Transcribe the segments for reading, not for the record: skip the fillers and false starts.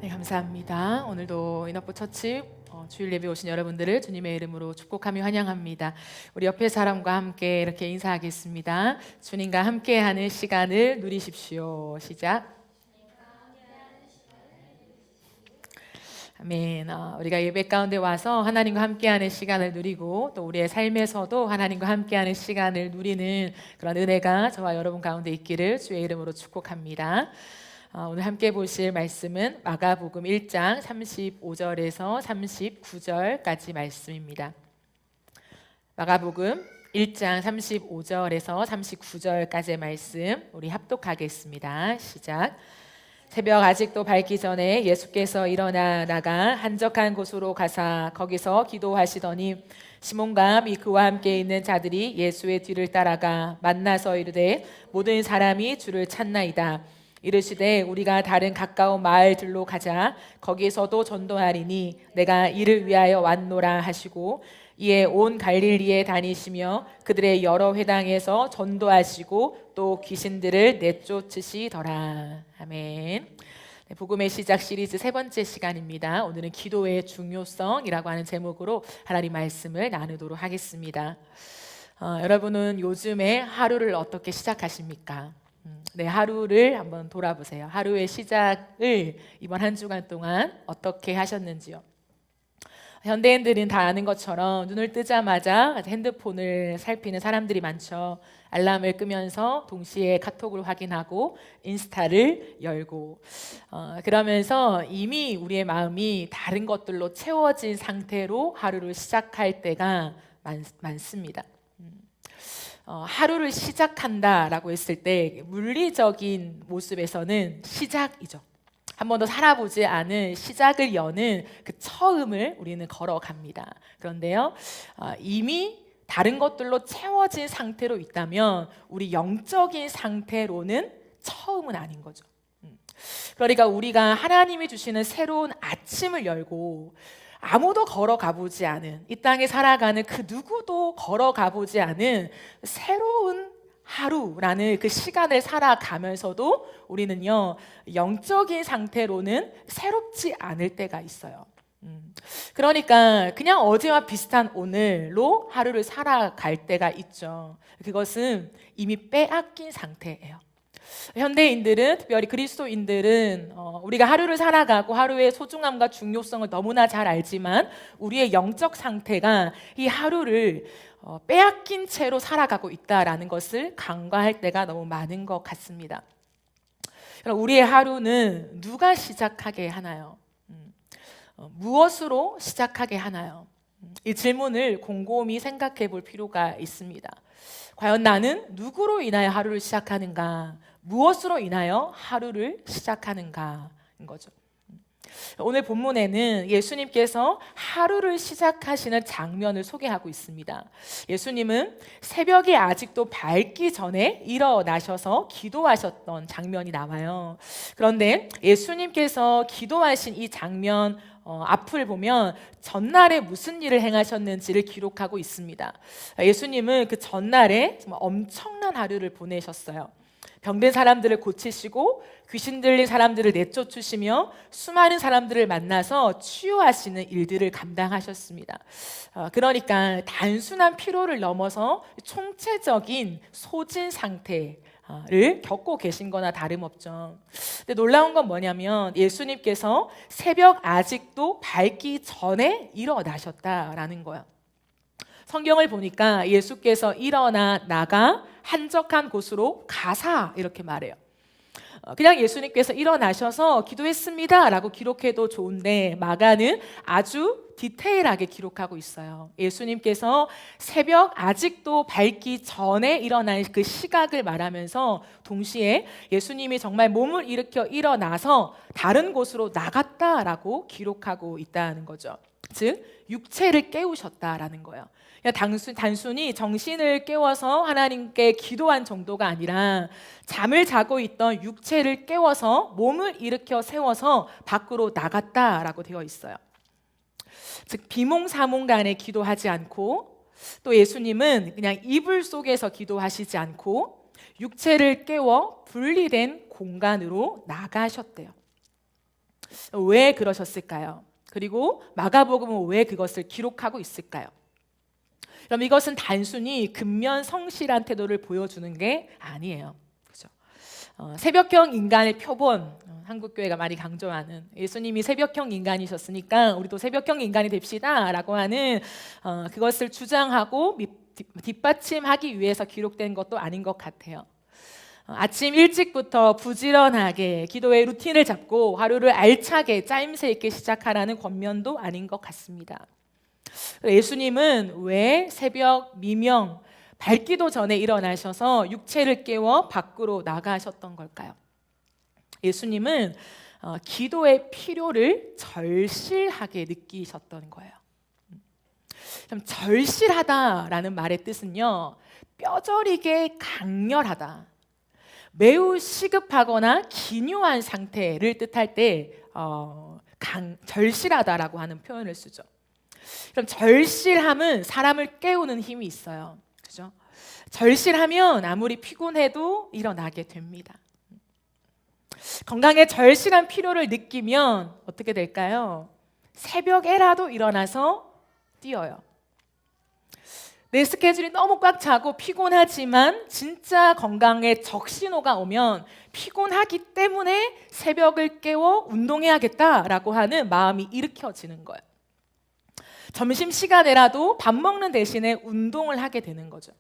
네, 감사합니다. 오늘도 인어포 처치 주일 예배 오신 여러분들을 주님의 이름으로 축복하며 환영합니다. 우리 옆에 사람과 함께 이렇게 인사하겠습니다. 주님과 함께하는 시간을 누리십시오. 시작. 아멘. 우리가 예배 가운데 와서 하나님과 함께하는 시간을 누리고 또 우리의 삶에서도 하나님과 함께하는 시간을 누리는 그런 은혜가 저와 여러분 가운데 있기를 주의 이름으로 축복합니다. 오늘 함께 보실 말씀은 마가복음 1장 35절에서 39절까지 말씀입니다. 마가복음 1장 35절에서 39절까지의 말씀 우리 합독하겠습니다. 시작. 새벽 아직도 밝기 전에 예수께서 일어나 나가 한적한 곳으로 가사 거기서 기도하시더니 시몬과 미 그와 함께 있는 자들이 예수의 뒤를 따라가 만나서 이르되 모든 사람이 주를 찾나이다. 이르시되 우리가 다른 가까운 마을들로 가자. 거기서도 전도하리니 내가 이를 위하여 왔노라 하시고 이에 온 갈릴리에 다니시며 그들의 여러 회당에서 전도하시고 또 귀신들을 내쫓으시더라. 아멘. 네, 복음의 시작 시리즈 세 번째 시간입니다. 오늘은 기도의 중요성이라고 하는 제목으로 하나님 말씀을 나누도록 하겠습니다. 여러분은 요즘에 하루를 어떻게 시작하십니까? 네, 하루를 한번 돌아보세요. 하루의 시작을 이번 한 주간 동안 어떻게 하셨는지요? 현대인들은 다 아는 것처럼 눈을 뜨자마자 핸드폰을 살피는 사람들이 많죠. 알람을 끄면서 동시에 카톡을 확인하고 인스타를 열고 그러면서 이미 우리의 마음이 다른 것들로 채워진 상태로 하루를 시작할 때가 많습니다. 하루를 시작한다라고 했을 때 물리적인 모습에서는 시작이죠. 한 번도 살아보지 않은 시작을 여는 그 처음을 우리는 걸어갑니다. 그런데요, 이미 다른 것들로 채워진 상태로 있다면 우리 영적인 상태로는 처음은 아닌 거죠. 그러니까 우리가 하나님이 주시는 새로운 아침을 열고 아무도 걸어가 보지 않은 이 땅에 살아가는 그 누구도 걸어가 보지 않은 새로운 하루라는 그 시간을 살아가면서도 우리는요 영적인 상태로는 새롭지 않을 때가 있어요. 그러니까 그냥 어제와 비슷한 오늘로 하루를 살아갈 때가 있죠. 그것은 이미 빼앗긴 상태예요. 현대인들은 특별히 그리스도인들은 우리가 하루를 살아가고 하루의 소중함과 중요성을 너무나 잘 알지만 우리의 영적 상태가 이 하루를 빼앗긴 채로 살아가고 있다라는 것을 간과할 때가 너무 많은 것 같습니다. 우리의 하루는 누가 시작하게 하나요? 무엇으로 시작하게 하나요? 이 질문을 곰곰이 생각해 볼 필요가 있습니다. 과연 나는 누구로 인하여 하루를 시작하는가? 무엇으로 인하여 하루를 시작하는가인 거죠. 오늘 본문에는 예수님께서 하루를 시작하시는 장면을 소개하고 있습니다. 예수님은 새벽이 아직도 밝기 전에 일어나셔서 기도하셨던 장면이 나와요. 그런데 예수님께서 기도하신 이 장면 앞을 보면 전날에 무슨 일을 행하셨는지를 기록하고 있습니다. 예수님은 그 전날에 정말 엄청난 하루를 보내셨어요. 병든 사람들을 고치시고 귀신 들린 사람들을 내쫓으시며 수많은 사람들을 만나서 치유하시는 일들을 감당하셨습니다. 그러니까 단순한 피로를 넘어서 총체적인 소진 상태를 겪고 계신 거나 다름없죠. 근데 놀라운 건 뭐냐면 예수님께서 새벽 아직도 밝기 전에 일어나셨다라는 거예요. 성경을 보니까 예수께서 일어나 나가 한적한 곳으로 가사 이렇게 말해요. 그냥 예수님께서 일어나셔서 기도했습니다 라고 기록해도 좋은데 마가는 아주 디테일하게 기록하고 있어요. 예수님께서 새벽 아직도 밝기 전에 일어난 그 시각을 말하면서 동시에 예수님이 정말 몸을 일으켜 일어나서 다른 곳으로 나갔다라고 기록하고 있다는 거죠. 즉 육체를 깨우셨다라는 거예요. 단순히 정신을 깨워서 하나님께 기도한 정도가 아니라 잠을 자고 있던 육체를 깨워서 몸을 일으켜 세워서 밖으로 나갔다라고 되어 있어요. 즉 비몽사몽간에 기도하지 않고 또 예수님은 그냥 이불 속에서 기도하시지 않고 육체를 깨워 분리된 공간으로 나가셨대요. 왜 그러셨을까요? 그리고 마가복음은 왜 그것을 기록하고 있을까요? 그럼 이것은 단순히 근면성실한 태도를 보여주는 게 아니에요. 그죠? 새벽형 인간의 표본, 한국교회가 많이 강조하는 예수님이 새벽형 인간이셨으니까 우리도 새벽형 인간이 됩시다라고 하는 그것을 주장하고 뒷받침하기 위해서 기록된 것도 아닌 것 같아요. 아침 일찍부터 부지런하게 기도의 루틴을 잡고 하루를 알차게 짜임새 있게 시작하라는 권면도 아닌 것 같습니다. 예수님은 왜 새벽 미명 밝기도 전에 일어나셔서 육체를 깨워 밖으로 나가셨던 걸까요? 예수님은 기도의 필요를 절실하게 느끼셨던 거예요. 그럼 절실하다라는 말의 뜻은요, 뼈저리게 강렬하다, 매우 시급하거나 기묘한 상태를 뜻할 때 절실하다라고 하는 표현을 쓰죠. 그럼 절실함은 사람을 깨우는 힘이 있어요. 그죠? 절실하면 아무리 피곤해도 일어나게 됩니다. 건강에 절실한 필요를 느끼면 어떻게 될까요? 새벽에라도 일어나서 뛰어요. 내 스케줄이 너무 꽉 차고 피곤하지만 진짜 건강에 적신호가 오면 피곤하기 때문에 새벽을 깨워 운동해야겠다라고 하는 마음이 일으켜지는 거예요. 점심시간에라도 밥 먹는 대신에 운동을 하게 되는 거죠.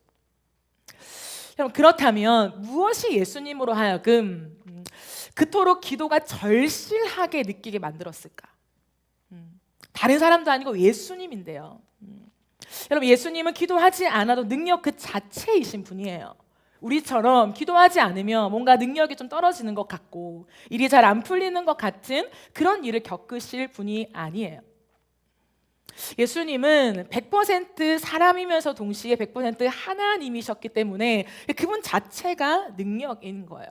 그렇다면 무엇이 예수님으로 하여금 그토록 기도가 절실하게 느끼게 만들었을까? 다른 사람도 아니고 예수님인데요. 여러분, 예수님은 기도하지 않아도 능력 그 자체이신 분이에요. 우리처럼 기도하지 않으면 뭔가 능력이 좀 떨어지는 것 같고 일이 잘 안 풀리는 것 같은 그런 일을 겪으실 분이 아니에요. 예수님은 100% 사람이면서 동시에 100% 하나님이셨기 때문에 그분 자체가 능력인 거예요.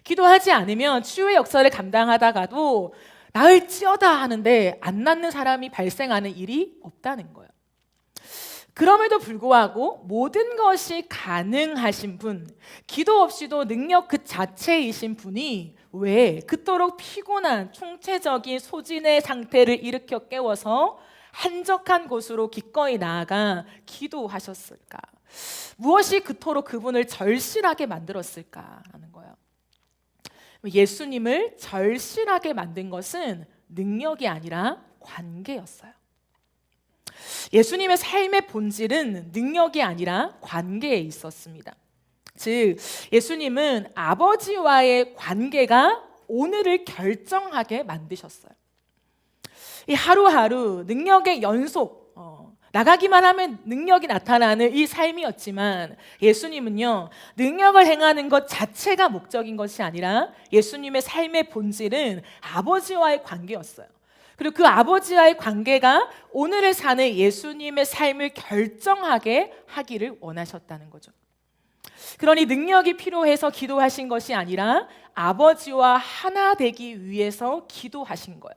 기도하지 않으면 치유의 역사를 감당하다가도 나을지어다 하는데 안 낫는 사람이 발생하는 일이 없다는 거예요. 그럼에도 불구하고 모든 것이 가능하신 분, 기도 없이도 능력 그 자체이신 분이 왜 그토록 피곤한 총체적인 소진의 상태를 일으켜 깨워서 한적한 곳으로 기꺼이 나아가 기도하셨을까? 무엇이 그토록 그분을 절실하게 만들었을까라는 거예요. 예수님을 절실하게 만든 것은 능력이 아니라 관계였어요. 예수님의 삶의 본질은 능력이 아니라 관계에 있었습니다. 즉, 예수님은 아버지와의 관계가 오늘을 결정하게 만드셨어요. 이 하루하루 능력의 연속, 나가기만 하면 능력이 나타나는 이 삶이었지만 예수님은요, 능력을 행하는 것 자체가 목적인 것이 아니라 예수님의 삶의 본질은 아버지와의 관계였어요. 그리고 그 아버지와의 관계가 오늘을 사는 예수님의 삶을 결정하게 하기를 원하셨다는 거죠. 그러니 능력이 필요해서 기도하신 것이 아니라 아버지와 하나 되기 위해서 기도하신 거예요.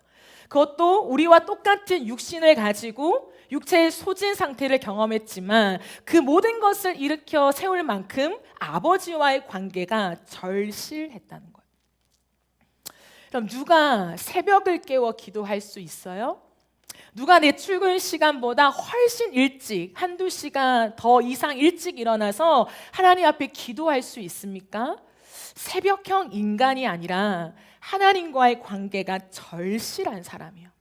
그것도 우리와 똑같은 육신을 가지고 육체의 소진 상태를 경험했지만 그 모든 것을 일으켜 세울 만큼 아버지와의 관계가 절실했다는 거예요. 그럼 누가 새벽을 깨워 기도할 수 있어요? 누가 내 출근 시간보다 훨씬 일찍, 한두 시간 더 이상 일찍 일어나서 하나님 앞에 기도할 수 있습니까? 새벽형 인간이 아니라 하나님과의 관계가 절실한 사람이요.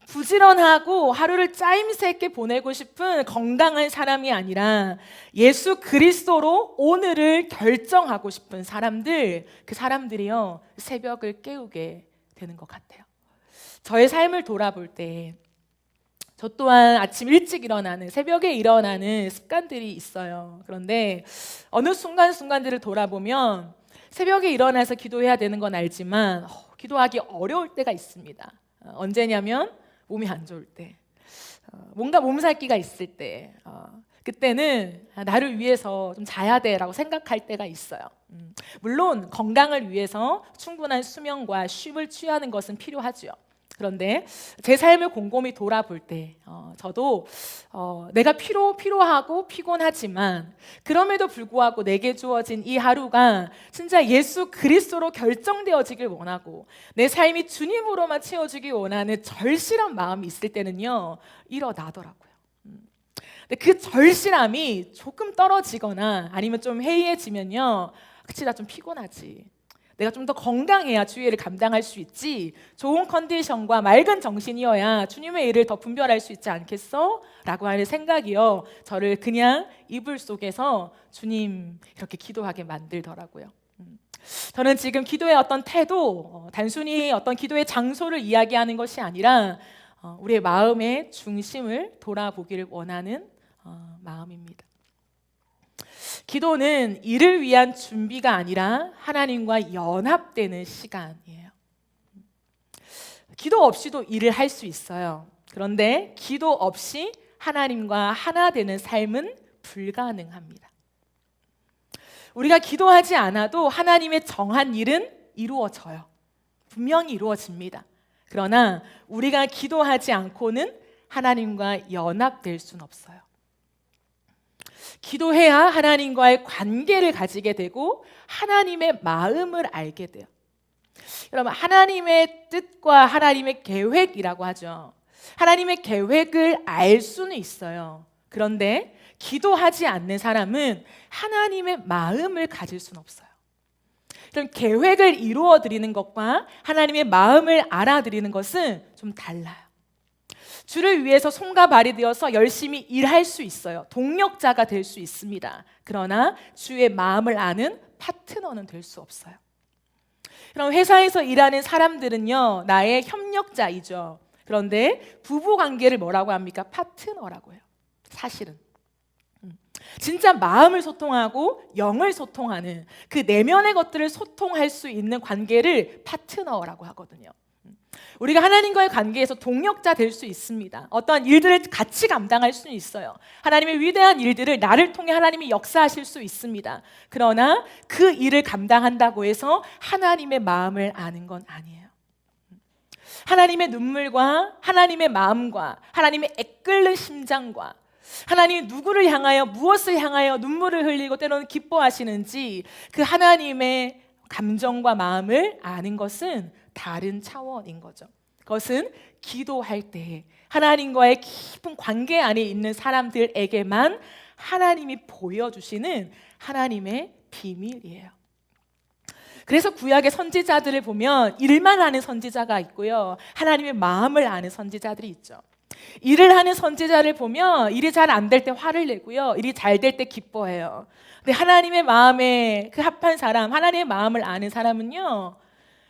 부지런하고 하루를 짜임새 있게 보내고 싶은 건강한 사람이 아니라 예수 그리스도로 오늘을 결정하고 싶은 사람들, 그 사람들이요, 새벽을 깨우게 되는 것 같아요. 저의 삶을 돌아볼 때 저 또한 아침 일찍 일어나는, 새벽에 일어나는 습관들이 있어요. 그런데 어느 순간순간들을 돌아보면 새벽에 일어나서 기도해야 되는 건 알지만 기도하기 어려울 때가 있습니다. 언제냐면 몸이 안 좋을 때, 뭔가 몸살기가 있을 때, 그때는 나를 위해서 좀 자야 돼라고 생각할 때가 있어요. 물론 건강을 위해서 충분한 수면과 쉼을 취하는 것은 필요하죠. 그런데 제 삶을 곰곰이 돌아볼 때 저도 내가 피로하고 피곤하지만 그럼에도 불구하고 내게 주어진 이 하루가 진짜 예수 그리스도로 결정되어지길 원하고 내 삶이 주님으로만 채워지길 원하는 절실한 마음이 있을 때는요 일어나더라고요. 근데 그 절실함이 조금 떨어지거나 아니면 좀 해이해지면요, 그치 나 좀 피곤하지, 내가 좀 더 건강해야 주의 일을 감당할 수 있지, 좋은 컨디션과 맑은 정신이어야 주님의 일을 더 분별할 수 있지 않겠어? 라고 하는 생각이요 저를 그냥 이불 속에서 주님 이렇게 기도하게 만들더라고요. 저는 지금 기도의 어떤 태도, 단순히 어떤 기도의 장소를 이야기하는 것이 아니라 우리의 마음의 중심을 돌아보기를 원하는 마음입니다. 기도는 이를 위한 준비가 아니라 하나님과 연합되는 시간이에요. 기도 없이도 일을 할 수 있어요. 그런데 기도 없이 하나님과 하나 되는 삶은 불가능합니다. 우리가 기도하지 않아도 하나님의 정한 일은 이루어져요. 분명히 이루어집니다. 그러나 우리가 기도하지 않고는 하나님과 연합될 수는 없어요. 기도해야 하나님과의 관계를 가지게 되고 하나님의 마음을 알게 돼요. 여러분, 하나님의 뜻과 하나님의 계획이라고 하죠. 하나님의 계획을 알 수는 있어요. 그런데 기도하지 않는 사람은 하나님의 마음을 가질 수는 없어요. 그럼 계획을 이루어 드리는 것과 하나님의 마음을 알아드리는 것은 좀 달라요. 주를 위해서 손과 발이 되어서 열심히 일할 수 있어요. 동력자가 될 수 있습니다. 그러나 주의 마음을 아는 파트너는 될 수 없어요. 그럼 회사에서 일하는 사람들은요, 나의 협력자이죠. 그런데 부부 관계를 뭐라고 합니까? 파트너라고 해요. 사실은 진짜 마음을 소통하고 영을 소통하는 그 내면의 것들을 소통할 수 있는 관계를 파트너라고 하거든요. 우리가 하나님과의 관계에서 동력자 될 수 있습니다. 어떠한 일들을 같이 감당할 수는 있어요. 하나님의 위대한 일들을 나를 통해 하나님이 역사하실 수 있습니다. 그러나 그 일을 감당한다고 해서 하나님의 마음을 아는 건 아니에요. 하나님의 눈물과 하나님의 마음과 하나님의 애끓는 심장과 하나님이 누구를 향하여 무엇을 향하여 눈물을 흘리고 때로는 기뻐하시는지 그 하나님의 감정과 마음을 아는 것은 다른 차원인 거죠. 그것은 기도할 때 하나님과의 깊은 관계 안에 있는 사람들에게만 하나님이 보여주시는 하나님의 비밀이에요. 그래서 구약의 선지자들을 보면 일만 하는 선지자가 있고요, 하나님의 마음을 아는 선지자들이 있죠. 일을 하는 선지자를 보면 일이 잘 안 될 때 화를 내고요, 일이 잘 될 때 기뻐해요. 근데 하나님의 마음에 그 합한 사람, 하나님의 마음을 아는 사람은요,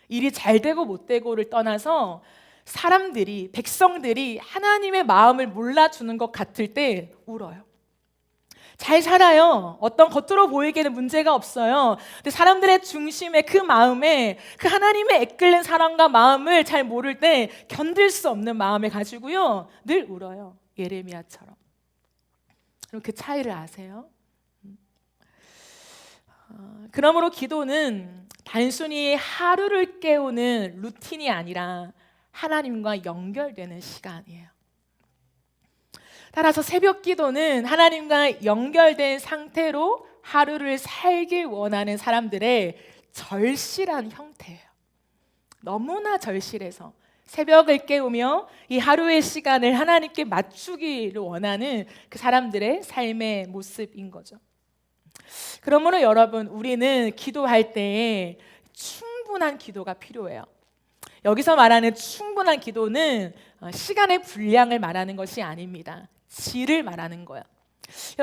일이 잘 되고 못 되고를 떠나서 사람들이, 백성들이 하나님의 마음을 몰라주는 것 같을 때 울어요. 잘 살아요. 어떤 겉으로 보이기에는 문제가 없어요. 근데 사람들의 중심에 그 마음에 그 하나님의 애끓는 사랑과 마음을 잘 모를 때 견딜 수 없는 마음을 가지고요, 늘 울어요. 예레미야처럼. 그럼 그 차이를 아세요? 그러므로 기도는 단순히 하루를 깨우는 루틴이 아니라 하나님과 연결되는 시간이에요. 따라서 새벽 기도는 하나님과 연결된 상태로 하루를 살길 원하는 사람들의 절실한 형태예요. 너무나 절실해서 새벽을 깨우며 이 하루의 시간을 하나님께 맞추기를 원하는 그 사람들의 삶의 모습인 거죠. 그러므로 여러분, 우리는 기도할 때 충분한 기도가 필요해요. 여기서 말하는 충분한 기도는 시간의 분량을 말하는 것이 아닙니다. 질을 말하는 거예요.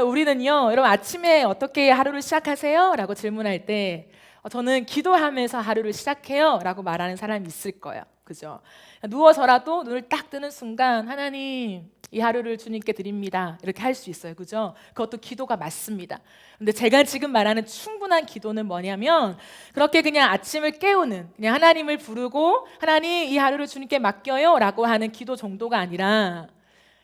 우리는요, 여러분 아침에 어떻게 하루를 시작하세요? 라고 질문할 때 저는 기도하면서 하루를 시작해요 라고 말하는 사람이 있을 거예요. 그죠? 누워서라도 눈을 딱 뜨는 순간 하나님, 이 하루를 주님께 드립니다, 이렇게 할 수 있어요. 그죠? 그것도 기도가 맞습니다. 근데 제가 지금 말하는 충분한 기도는 뭐냐면, 그렇게 그냥 아침을 깨우는, 그냥 하나님을 부르고 하나님 이 하루를 주님께 맡겨요 라고 하는 기도 정도가 아니라,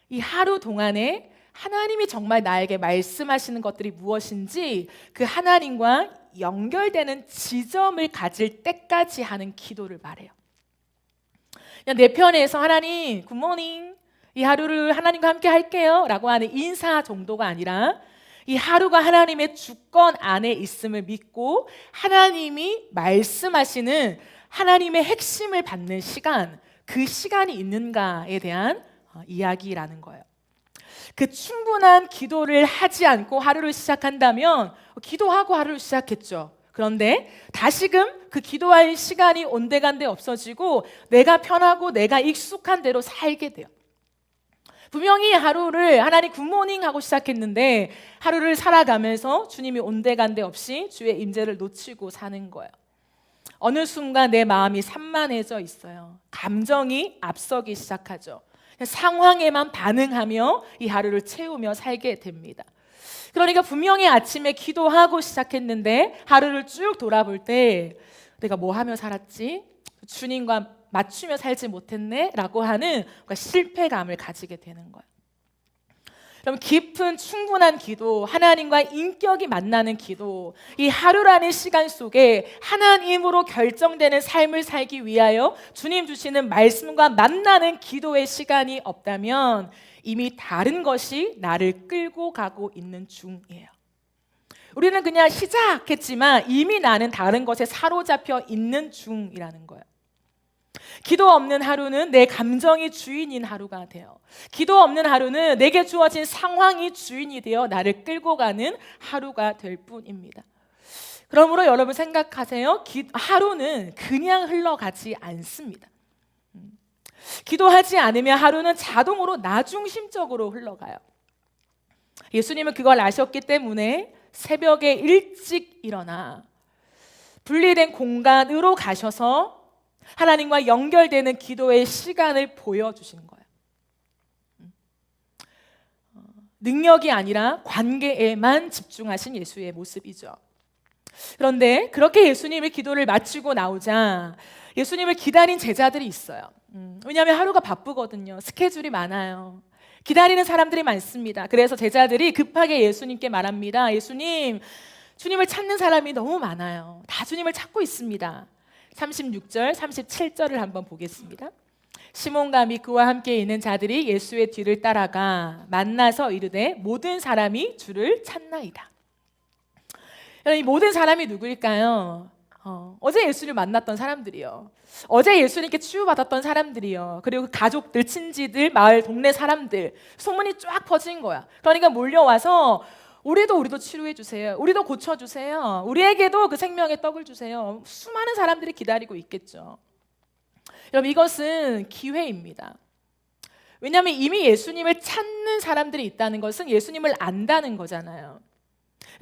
이 하루 동안에 하나님이 정말 나에게 말씀하시는 것들이 무엇인지 그 하나님과 연결되는 지점을 가질 때까지 하는 기도를 말해요. 그냥 내 편에서 하나님 굿모닝, 이 하루를 하나님과 함께 할게요 라고 하는 인사 정도가 아니라 이 하루가 하나님의 주권 안에 있음을 믿고 하나님이 말씀하시는 하나님의 핵심을 받는 시간, 그 시간이 있는가에 대한 이야기라는 거예요. 그 충분한 기도를 하지 않고 하루를 시작한다면 기도하고 하루를 시작했죠. 그런데 다시금 그 기도할 시간이 온데간데 없어지고 내가 편하고 내가 익숙한 대로 살게 돼요. 분명히 하루를 하나님 굿모닝 하고 시작했는데 하루를 살아가면서 주님이 온데간데 없이 주의 임재를 놓치고 사는 거예요. 어느 순간 내 마음이 산만해져 있어요. 감정이 앞서기 시작하죠. 상황에만 반응하며 이 하루를 채우며 살게 됩니다. 그러니까 분명히 아침에 기도하고 시작했는데 하루를 쭉 돌아볼 때 내가 뭐 하며 살았지? 주님과 맞추며 살지 못했네? 라고 하는 실패감을 가지게 되는 거예요. 그럼 깊은 충분한 기도, 하나님과 인격이 만나는 기도, 이 하루라는 시간 속에 하나님으로 결정되는 삶을 살기 위하여 주님 주시는 말씀과 만나는 기도의 시간이 없다면 이미 다른 것이 나를 끌고 가고 있는 중이에요. 우리는 그냥 시작했지만 이미 나는 다른 것에 사로잡혀 있는 중이라는 거예요. 기도 없는 하루는 내 감정이 주인인 하루가 돼요. 기도 없는 하루는 내게 주어진 상황이 주인이 되어 나를 끌고 가는 하루가 될 뿐입니다. 그러므로 여러분 생각하세요. 하루는 그냥 흘러가지 않습니다. 기도하지 않으면 하루는 자동으로 나 중심적으로 흘러가요. 예수님은 그걸 아셨기 때문에 새벽에 일찍 일어나 분리된 공간으로 가셔서 하나님과 연결되는 기도의 시간을 보여주시는 거예요. 능력이 아니라 관계에만 집중하신 예수의 모습이죠. 그런데 그렇게 예수님의 기도를 마치고 나오자 예수님을 기다린 제자들이 있어요. 왜냐하면 하루가 바쁘거든요. 스케줄이 많아요. 기다리는 사람들이 많습니다. 그래서 제자들이 급하게 예수님께 말합니다. 예수님, 주님을 찾는 사람이 너무 많아요. 다 주님을 찾고 있습니다. 36절, 37절을 한번 보겠습니다. 시몬과 및 그와 함께 있는 자들이 예수의 뒤를 따라가 만나서 이르되 모든 사람이 주를 찾나이다. 이 모든 사람이 누구일까요? 어제 예수를 만났던 사람들이요. 어제 예수님께 치유받았던 사람들이요. 그리고 가족들, 친지들, 마을, 동네 사람들, 소문이 쫙 퍼진 거야. 그러니까 몰려와서 우리도 치료해 주세요. 우리도 고쳐 주세요. 우리에게도 그 생명의 떡을 주세요. 수많은 사람들이 기다리고 있겠죠. 여러분, 이것은 기회입니다. 왜냐하면 이미 예수님을 찾는 사람들이 있다는 것은 예수님을 안다는 거잖아요.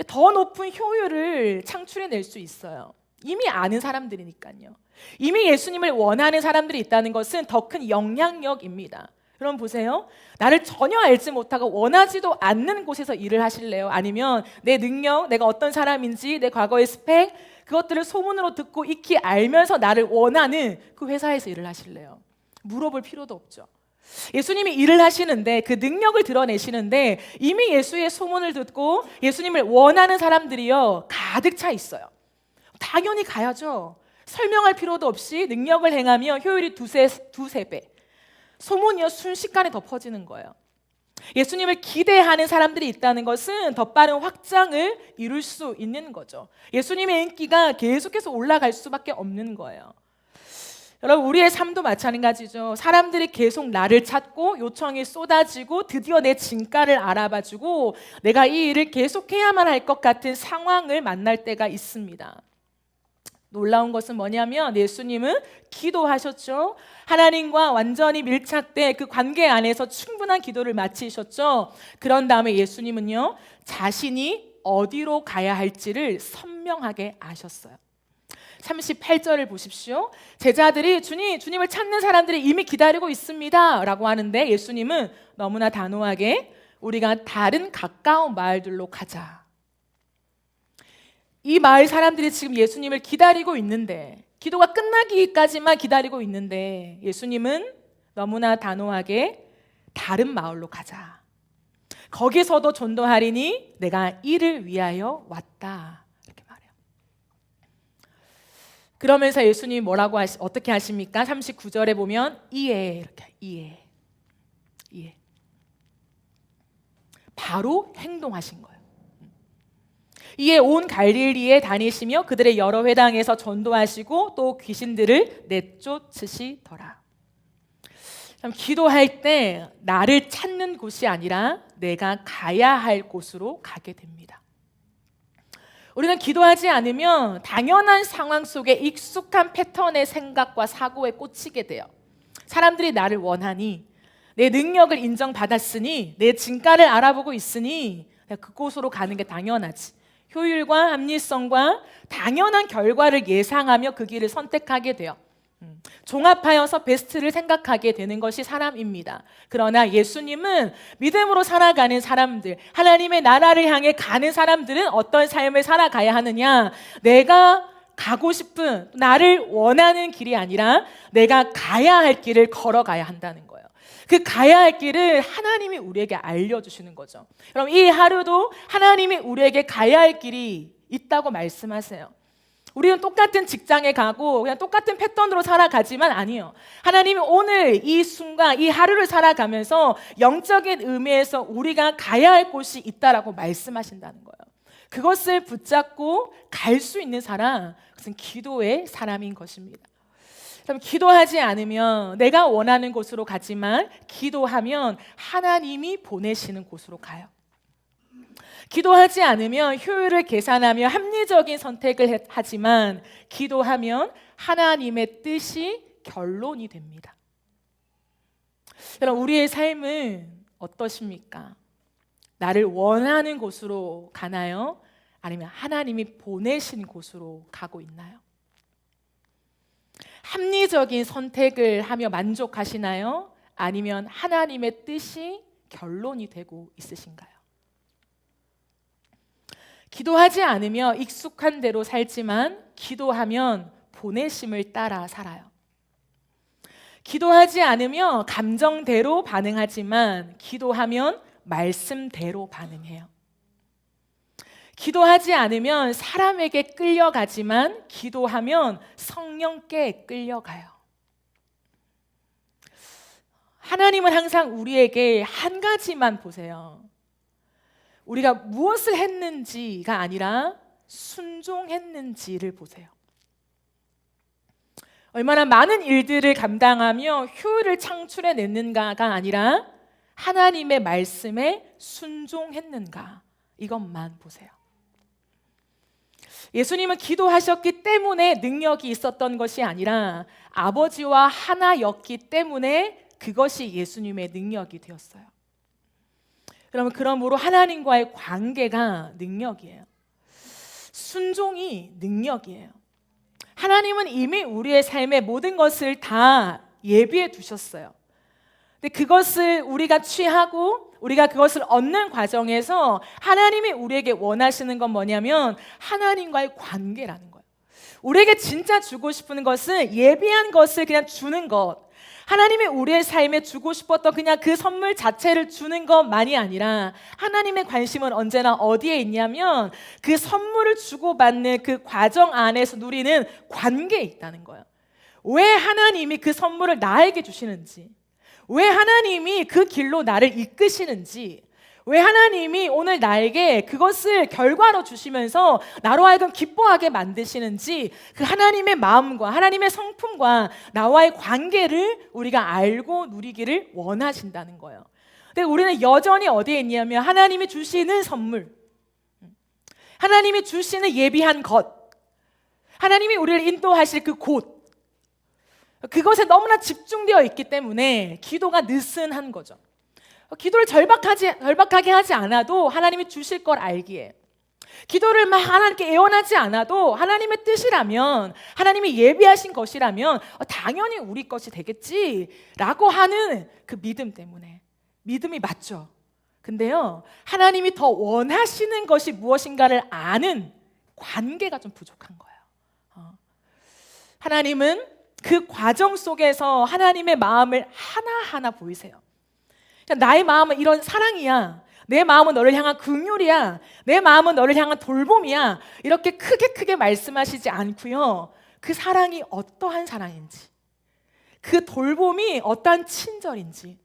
더 높은 효율을 창출해낼 수 있어요. 이미 아는 사람들이니까요. 이미 예수님을 원하는 사람들이 있다는 것은 더 큰 영향력입니다. 여러분 보세요. 나를 전혀 알지 못하고 원하지도 않는 곳에서 일을 하실래요? 아니면 내 능력, 내가 어떤 사람인지, 내 과거의 스펙, 그것들을 소문으로 듣고 익히 알면서 나를 원하는 그 회사에서 일을 하실래요? 물어볼 필요도 없죠. 예수님이 일을 하시는데 그 능력을 드러내시는데 이미 예수의 소문을 듣고 예수님을 원하는 사람들이요 가득 차 있어요. 당연히 가야죠. 설명할 필요도 없이 능력을 행하며 효율이 두세 배. 소문이요 순식간에 더 퍼지는 거예요. 예수님을 기대하는 사람들이 있다는 것은 더 빠른 확장을 이룰 수 있는 거죠. 예수님의 인기가 계속해서 올라갈 수밖에 없는 거예요. 여러분, 우리의 삶도 마찬가지죠. 사람들이 계속 나를 찾고 요청이 쏟아지고 드디어 내 진가를 알아봐주고 내가 이 일을 계속해야만 할 것 같은 상황을 만날 때가 있습니다. 놀라운 것은 뭐냐면 예수님은 기도하셨죠. 하나님과 완전히 밀착된 그 관계 안에서 충분한 기도를 마치셨죠. 그런 다음에 예수님은요 자신이 어디로 가야 할지를 선명하게 아셨어요. 38절을 보십시오. 제자들이 주님을 찾는 사람들이 이미 기다리고 있습니다 라고 하는데 예수님은 너무나 단호하게 우리가 다른 가까운 마을들로 가자. 이 마을 사람들이 지금 예수님을 기다리고 있는데 기도가 끝나기까지만 기다리고 있는데 예수님은 너무나 단호하게 다른 마을로 가자. 거기서도 전도하리니 내가 이를 위하여 왔다. 이렇게 말해요. 그러면서 예수님이 어떻게 하십니까? 39절에 보면 이렇게 이에 바로 행동하신 거예요. 이에 온 갈릴리에 다니시며 그들의 여러 회당에서 전도하시고 또 귀신들을 내쫓으시더라. 참, 기도할 때 나를 찾는 곳이 아니라 내가 가야 할 곳으로 가게 됩니다. 우리는 기도하지 않으면 당연한 상황 속에 익숙한 패턴의 생각과 사고에 꽂히게 돼요. 사람들이 나를 원하니, 내 능력을 인정받았으니, 내 진가를 알아보고 있으니 그곳으로 가는 게 당연하지. 효율과 합리성과 당연한 결과를 예상하며 그 길을 선택하게 돼요. 종합하여서 베스트를 생각하게 되는 것이 사람입니다. 그러나 예수님은 믿음으로 살아가는 사람들, 하나님의 나라를 향해 가는 사람들은 어떤 삶을 살아가야 하느냐? 내가 가고 싶은, 나를 원하는 길이 아니라 내가 가야 할 길을 걸어가야 한다는 거예요. 그 가야 할 길을 하나님이 우리에게 알려주시는 거죠. 그럼 이 하루도 하나님이 우리에게 가야 할 길이 있다고 말씀하세요. 우리는 똑같은 직장에 가고 그냥 똑같은 패턴으로 살아가지만 아니요. 하나님이 오늘 이 순간, 이 하루를 살아가면서 영적인 의미에서 우리가 가야 할 곳이 있다라고 말씀하신다는 거예요. 그것을 붙잡고 갈 수 있는 사람, 그것은 기도의 사람인 것입니다. 그럼 기도하지 않으면 내가 원하는 곳으로 가지만 기도하면 하나님이 보내시는 곳으로 가요. 기도하지 않으면 효율을 계산하며 합리적인 선택을 하지만 기도하면 하나님의 뜻이 결론이 됩니다. 여러분, 우리의 삶은 어떠십니까? 나를 원하는 곳으로 가나요? 아니면 하나님이 보내신 곳으로 가고 있나요? 합리적인 선택을 하며 만족하시나요? 아니면 하나님의 뜻이 결론이 되고 있으신가요? 기도하지 않으며 익숙한 대로 살지만 기도하면 보내심을 따라 살아요. 기도하지 않으며 감정대로 반응하지만 기도하면 말씀대로 반응해요. 기도하지 않으면 사람에게 끌려가지만 기도하면 성령께 끌려가요. 하나님은 항상 우리에게 한 가지만 보세요. 우리가 무엇을 했는지가 아니라 순종했는지를 보세요. 얼마나 많은 일들을 감당하며 효율을 창출해냈는가가 아니라 하나님의 말씀에 순종했는가, 이것만 보세요. 예수님은 기도하셨기 때문에 능력이 있었던 것이 아니라 아버지와 하나였기 때문에 그것이 예수님의 능력이 되었어요. 그러므로 하나님과의 관계가 능력이에요. 순종이 능력이에요. 하나님은 이미 우리의 삶의 모든 것을 다 예비해 두셨어요. 근데 그것을 우리가 취하고 우리가 그것을 얻는 과정에서 하나님이 우리에게 원하시는 건 뭐냐면 하나님과의 관계라는 거예요. 우리에게 진짜 주고 싶은 것은 예비한 것을 그냥 주는 것, 하나님이 우리의 삶에 주고 싶었던 그냥 그 선물 자체를 주는 것만이 아니라 하나님의 관심은 언제나 어디에 있냐면 그 선물을 주고받는 그 과정 안에서 누리는 관계에 있다는 거예요. 왜 하나님이 그 선물을 나에게 주시는지, 왜 하나님이 그 길로 나를 이끄시는지, 왜 하나님이 오늘 나에게 그것을 결과로 주시면서 나로 하여금 기뻐하게 만드시는지, 그 하나님의 마음과 하나님의 성품과 나와의 관계를 우리가 알고 누리기를 원하신다는 거예요. 근데 우리는 여전히 어디에 있냐면 하나님이 주시는 선물, 하나님이 주시는 예비한 것, 하나님이 우리를 인도하실 그 곳, 그것에 너무나 집중되어 있기 때문에 기도가 느슨한 거죠. 기도를 절박하게 하지 않아도 하나님이 주실 걸 알기에, 기도를 막 하나님께 애원하지 않아도 하나님의 뜻이라면, 하나님이 예비하신 것이라면 당연히 우리 것이 되겠지라고 하는 그 믿음 때문에, 믿음이 맞죠. 근데요, 하나님이 더 원하시는 것이 무엇인가를 아는 관계가 좀 부족한 거예요. 하나님은 그 과정 속에서 하나님의 마음을 하나하나 보이세요. 나의 마음은 이런 사랑이야, 내 마음은 너를 향한 긍휼이야, 내 마음은 너를 향한 돌봄이야, 이렇게 크게 말씀하시지 않고요, 그 사랑이 어떠한 사랑인지, 그 돌봄이 어떠한 친절인지,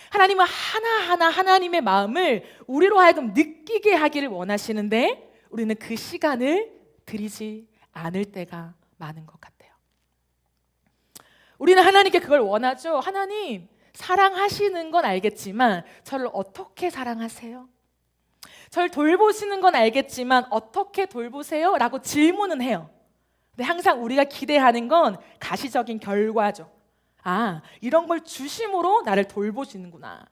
하나님은 하나하나 하나님의 마음을 우리로 하여금 느끼게 하기를 원하시는데 우리는 그 시간을 들이지 않을 때가 많은 것 같아요. 우리는 하나님께 그걸 원하죠. 하나님, 사랑하시는 건 알겠지만 저를 어떻게 사랑하세요? 저를 돌보시는 건 알겠지만 어떻게 돌보세요? 라고 질문은 해요. 근데 항상 우리가 기대하는 건 가시적인 결과죠. 아, 이런 걸 주심으로 나를 돌보시는구나.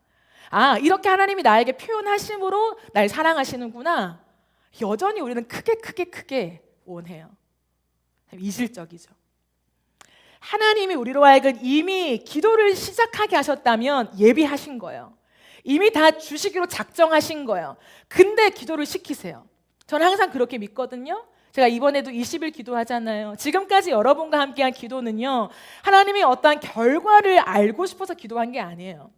아, 이렇게 하나님이 나에게 표현하심으로 날 사랑하시는구나. 여전히 우리는 크게 원해요. 이질적이죠. 하나님이 우리로 하여금 이미 기도를 시작하게 하셨다면 예비하신 거예요. 이미 다 주시기로 작정하신 거예요. 근데 기도를 시키세요. 저는 항상 그렇게 믿거든요. 제가 이번에도 20일 기도하잖아요. 지금까지 여러분과 함께한 기도는요, 하나님이 어떠한 결과를 알고 싶어서 기도한 게 아니에요.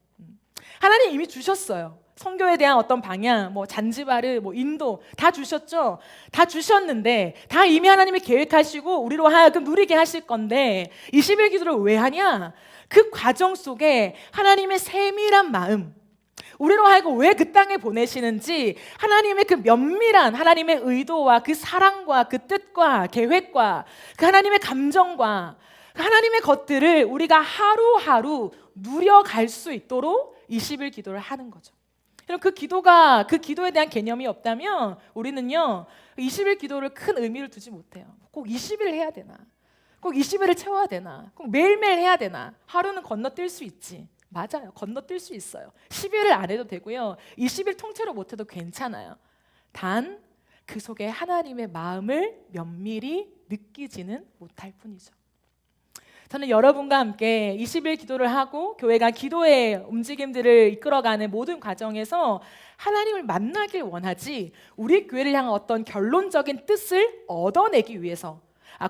하나님 이미 주셨어요. 선교에 대한 어떤 방향, 잔지바르, 인도 다 주셨죠. 다 주셨는데 다 이미 하나님이 계획하시고 우리로 하여금 누리게 하실 건데 20일 기도를 왜 하냐? 그 과정 속에 하나님의 세밀한 마음, 우리로 하여금 왜 그 땅에 보내시는지 하나님의 그 면밀한 하나님의 의도와 그 사랑과 그 뜻과 계획과 그 하나님의 감정과 그 하나님의 것들을 우리가 하루하루 누려갈 수 있도록 20일 기도를 하는 거죠. 그 기도에 대한 개념이 없다면 우리는요 20일 기도를 큰 의미를 두지 못해요. 꼭 20일 해야 되나? 꼭 20일을 채워야 되나? 꼭 매일매일 해야 되나? 하루는 건너뛸 수 있지. 맞아요. 건너뛸 수 있어요. 10일을 안 해도 되고요. 20일 통째로 못 해도 괜찮아요. 단 그 속에 하나님의 마음을 면밀히 느끼지는 못할 뿐이죠. 저는 여러분과 함께 20일 기도를 하고 교회가 기도의 움직임들을 이끌어가는 모든 과정에서 하나님을 만나길 원하지 우리 교회를 향한 어떤 결론적인 뜻을 얻어내기 위해서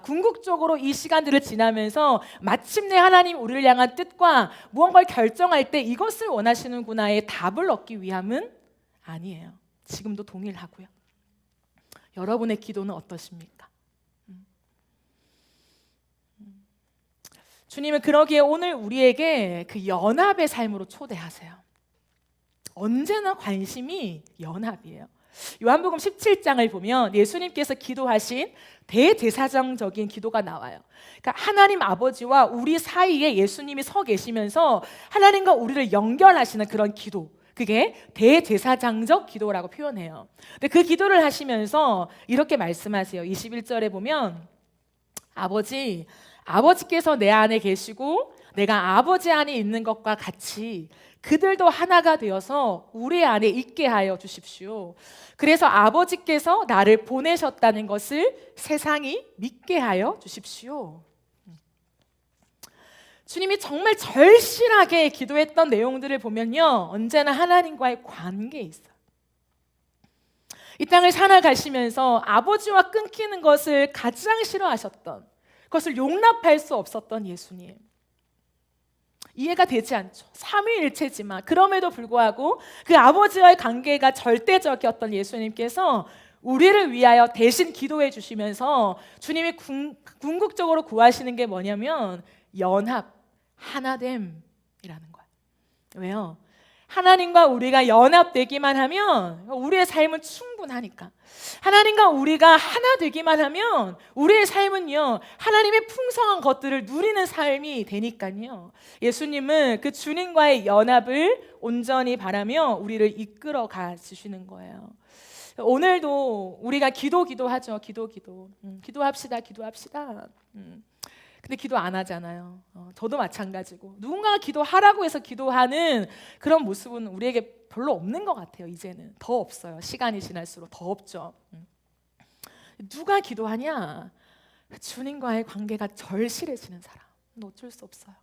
궁극적으로 이 시간들을 지나면서 마침내 하나님 우리를 향한 뜻과 무언가를 결정할 때 이것을 원하시는구나의 답을 얻기 위함은 아니에요. 지금도 동일하고요. 여러분의 기도는 어떠십니까? 주님은 그러기에 오늘 우리에게 그 연합의 삶으로 초대하세요. 언제나 관심이 연합이에요. 요한복음 17장을 보면 예수님께서 기도하신 대제사장적인 기도가 나와요. 그러니까 하나님 아버지와 우리 사이에 예수님이 서 계시면서 하나님과 우리를 연결하시는 그런 기도, 그게 대제사장적 기도라고 표현해요. 근데 그 기도를 하시면서 이렇게 말씀하세요. 21절에 보면 아버지께서 내 안에 계시고 내가 아버지 안에 있는 것과 같이 그들도 하나가 되어서 우리 안에 있게 하여 주십시오. 그래서 아버지께서 나를 보내셨다는 것을 세상이 믿게 하여 주십시오. 주님이 정말 절실하게 기도했던 내용들을 보면요, 언제나 하나님과의 관계에 있어요. 이 땅을 살아가시면서 아버지와 끊기는 것을 가장 싫어하셨던, 그것을 용납할 수 없었던 예수님. 이해가 되지 않죠. 삼위일체지만 그럼에도 불구하고 그 아버지와의 관계가 절대적이었던 예수님께서 우리를 위하여 대신 기도해 주시면서 주님이 궁극적으로 구하시는 게 뭐냐면 연합, 하나됨이라는 거예요. 왜요? 하나님과 우리가 연합되기만 하면 우리의 삶은 충분하니까. 하나님과 우리가 하나 되기만 하면 우리의 삶은요, 하나님의 풍성한 것들을 누리는 삶이 되니까요. 예수님은 그 주님과의 연합을 온전히 바라며 우리를 이끌어 가주시는 거예요. 오늘도 우리가 기도하죠. 기도합시다. 근데 기도 안 하잖아요. 저도 마찬가지고 누군가가 기도하라고 해서 기도하는 그런 모습은 우리에게 별로 없는 것 같아요. 이제는 더 없어요. 시간이 지날수록 더 없죠. 누가 기도하냐? 주님과의 관계가 절실해지는 사람. 어쩔 수 없어요.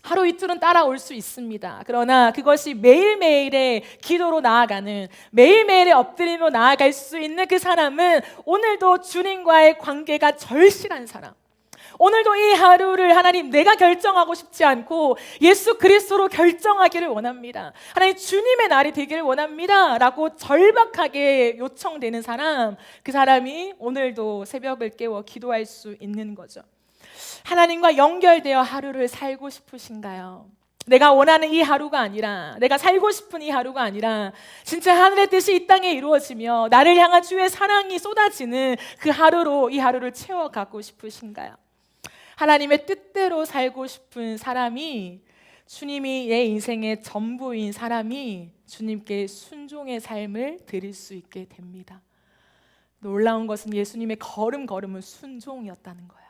하루 이틀은 따라올 수 있습니다. 그러나 그것이 매일매일의 기도로 나아가는, 매일매일의 엎드림으로 나아갈 수 있는 그 사람은 오늘도 주님과의 관계가 절실한 사람, 오늘도 이 하루를 하나님 내가 결정하고 싶지 않고 예수 그리스도로 결정하기를 원합니다. 하나님 주님의 날이 되기를 원합니다 라고 절박하게 요청되는 사람, 그 사람이 오늘도 새벽을 깨워 기도할 수 있는 거죠. 하나님과 연결되어 하루를 살고 싶으신가요? 내가 원하는 이 하루가 아니라, 내가 살고 싶은 이 하루가 아니라 진짜 하늘의 뜻이 이 땅에 이루어지며 나를 향한 주의 사랑이 쏟아지는 그 하루로 이 하루를 채워가고 싶으신가요? 하나님의 뜻대로 살고 싶은 사람이, 주님이 내 인생의 전부인 사람이 주님께 순종의 삶을 드릴 수 있게 됩니다. 놀라운 것은 예수님의 걸음걸음은 순종이었다는 거예요.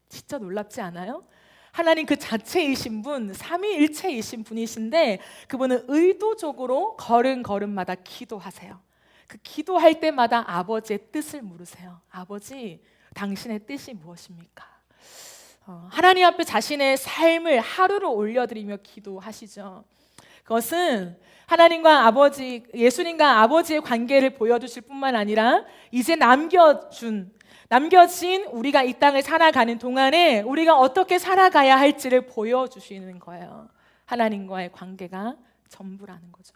진짜 놀랍지 않아요? 하나님 그 자체이신 분, 삼위일체이신 분이신데 그분은 의도적으로 걸음걸음마다 기도하세요. 그 기도할 때마다 아버지의 뜻을 물으세요. 아버지, 당신의 뜻이 무엇입니까? 하나님 앞에 자신의 삶을 하루를 올려드리며 기도하시죠. 그것은 하나님과 아버지, 예수님과 아버지의 관계를 보여주실 뿐만 아니라 이제 남겨진 우리가 이 땅을 살아가는 동안에 우리가 어떻게 살아가야 할지를 보여주시는 거예요. 하나님과의 관계가 전부라는 거죠.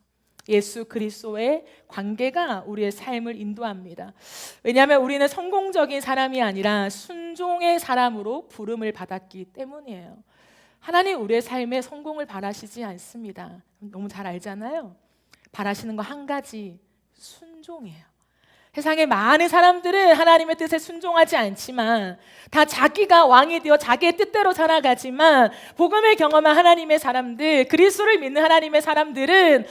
예수 그리스도의 관계가 우리의 삶을 인도합니다. 왜냐하면 우리는 성공적인 사람이 아니라 순종의 사람으로 부름을 받았기 때문이에요. 하나님 우리의 삶에 성공을 바라시지 않습니다. 너무 잘 알잖아요. 바라시는 거 한 가지, 순종이에요. 세상의 많은 사람들은 하나님의 뜻에 순종하지 않지만 다 자기가 왕이 되어 자기의 뜻대로 살아가지만 복음을 경험한 하나님의 사람들, 그리스도를 믿는 하나님의 사람들은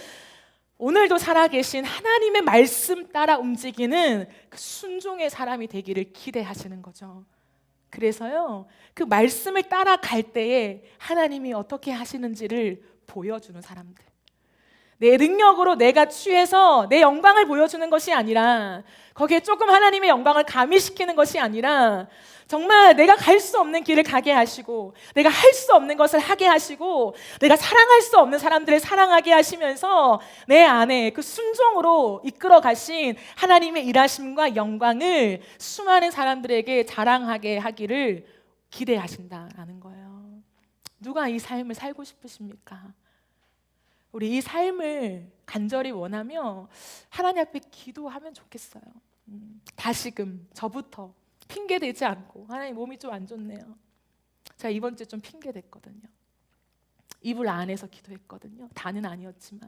오늘도 살아계신 하나님의 말씀 따라 움직이는 그 순종의 사람이 되기를 기대하시는 거죠. 그래서요, 그 말씀을 따라갈 때에 하나님이 어떻게 하시는지를 보여주는 사람들, 내 능력으로 내가 취해서 내 영광을 보여주는 것이 아니라, 거기에 조금 하나님의 영광을 가미시키는 것이 아니라 정말 내가 갈 수 없는 길을 가게 하시고, 내가 할 수 없는 것을 하게 하시고, 내가 사랑할 수 없는 사람들을 사랑하게 하시면서 내 안에 그 순종으로 이끌어 가신 하나님의 일하심과 영광을 수많은 사람들에게 자랑하게 하기를 기대하신다라는 거예요. 누가 이 삶을 살고 싶으십니까? 우리 이 삶을 간절히 원하며 하나님 앞에 기도하면 좋겠어요. 다시금 저부터 핑계 대지 않고, 하나님 몸이 좀 안 좋네요. 제가 이번 주에 좀 핑계 댔거든요. 이불 안에서 기도했거든요. 다는 아니었지만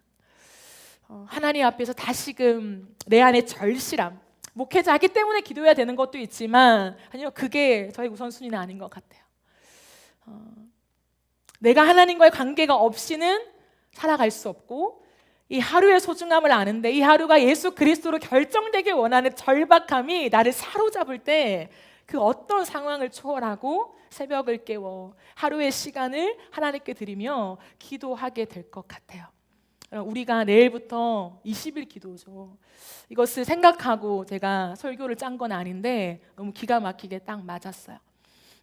하나님 앞에서 다시금 내 안에 절실함, 목회자이기 때문에 기도해야 되는 것도 있지만 아니요, 그게 저의 우선순위는 아닌 것 같아요. 내가 하나님과의 관계가 없이는 살아갈 수 없고, 이 하루의 소중함을 아는데 이 하루가 예수 그리스도로 결정되길 원하는 절박함이 나를 사로잡을 때 그 어떤 상황을 초월하고 새벽을 깨워 하루의 시간을 하나님께 드리며 기도하게 될 것 같아요. 우리가 내일부터 20일 기도죠. 이것을 생각하고 제가 설교를 짠 건 아닌데 너무 기가 막히게 딱 맞았어요.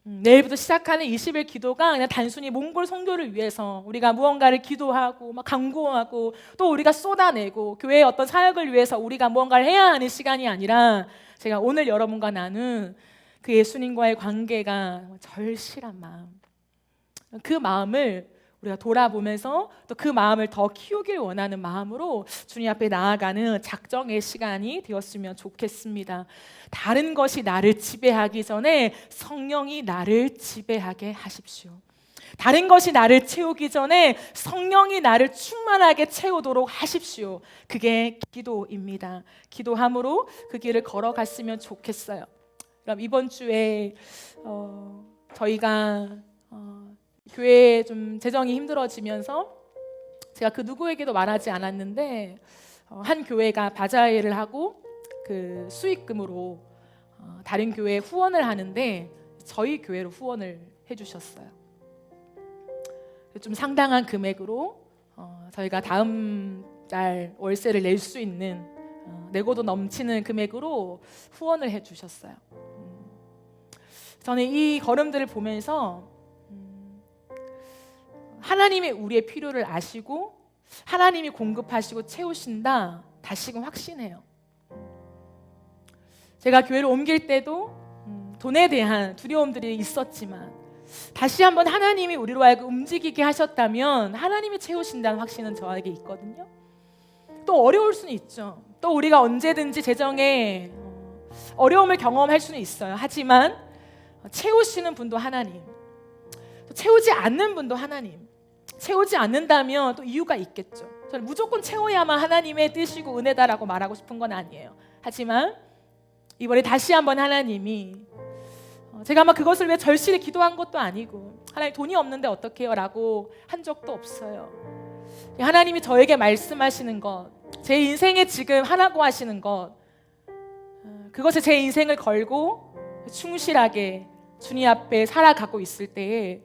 내일부터 시작하는 20일 기도가 그냥 단순히 몽골 선교를 위해서 우리가 무언가를 기도하고 막 간구하고 또 우리가 쏟아내고 교회의 어떤 사역을 위해서 우리가 무언가를 해야 하는 시간이 아니라, 제가 오늘 여러분과 나눈 그 예수님과의 관계가 절실한 마음, 그 마음을 우리가 돌아보면서 또 그 마음을 더 키우길 원하는 마음으로 주님 앞에 나아가는 작정의 시간이 되었으면 좋겠습니다. 다른 것이 나를 지배하기 전에 성령이 나를 지배하게 하십시오. 다른 것이 나를 채우기 전에 성령이 나를 충만하게 채우도록 하십시오. 그게 기도입니다. 기도함으로 그 길을 걸어갔으면 좋겠어요. 그럼 이번 주에 저희가 교회에 좀 재정이 힘들어지면서 제가 그 누구에게도 말하지 않았는데 한 교회가 바자회를 하고 그 수익금으로 다른 교회에 후원을 하는데 저희 교회로 후원을 해주셨어요. 좀 상당한 금액으로 저희가 다음 달 월세를 낼 수 있는, 내고도 넘치는 금액으로 후원을 해주셨어요. 저는 이 걸음들을 보면서 하나님이 우리의 필요를 아시고 하나님이 공급하시고 채우신다, 다시금 확신해요. 제가 교회를 옮길 때도 돈에 대한 두려움들이 있었지만 다시 한번 하나님이 우리로 하여금 움직이게 하셨다면 하나님이 채우신다는 확신은 저에게 있거든요. 또 어려울 수는 있죠. 또 우리가 언제든지 재정에 어려움을 경험할 수는 있어요. 하지만 채우시는 분도 하나님, 또 채우지 않는 분도 하나님. 채우지 않는다면 또 이유가 있겠죠. 저는 무조건 채워야만 하나님의 뜻이고 은혜다라고 말하고 싶은 건 아니에요. 하지만 이번에 다시 한번 하나님이, 제가 아마 그것을 위해 절실히 기도한 것도 아니고 하나님 돈이 없는데 어떡해요? 라고 한 적도 없어요. 하나님이 저에게 말씀하시는 것, 제 인생에 지금 하라고 하시는 것, 그것에 제 인생을 걸고 충실하게 주님 앞에 살아가고 있을 때에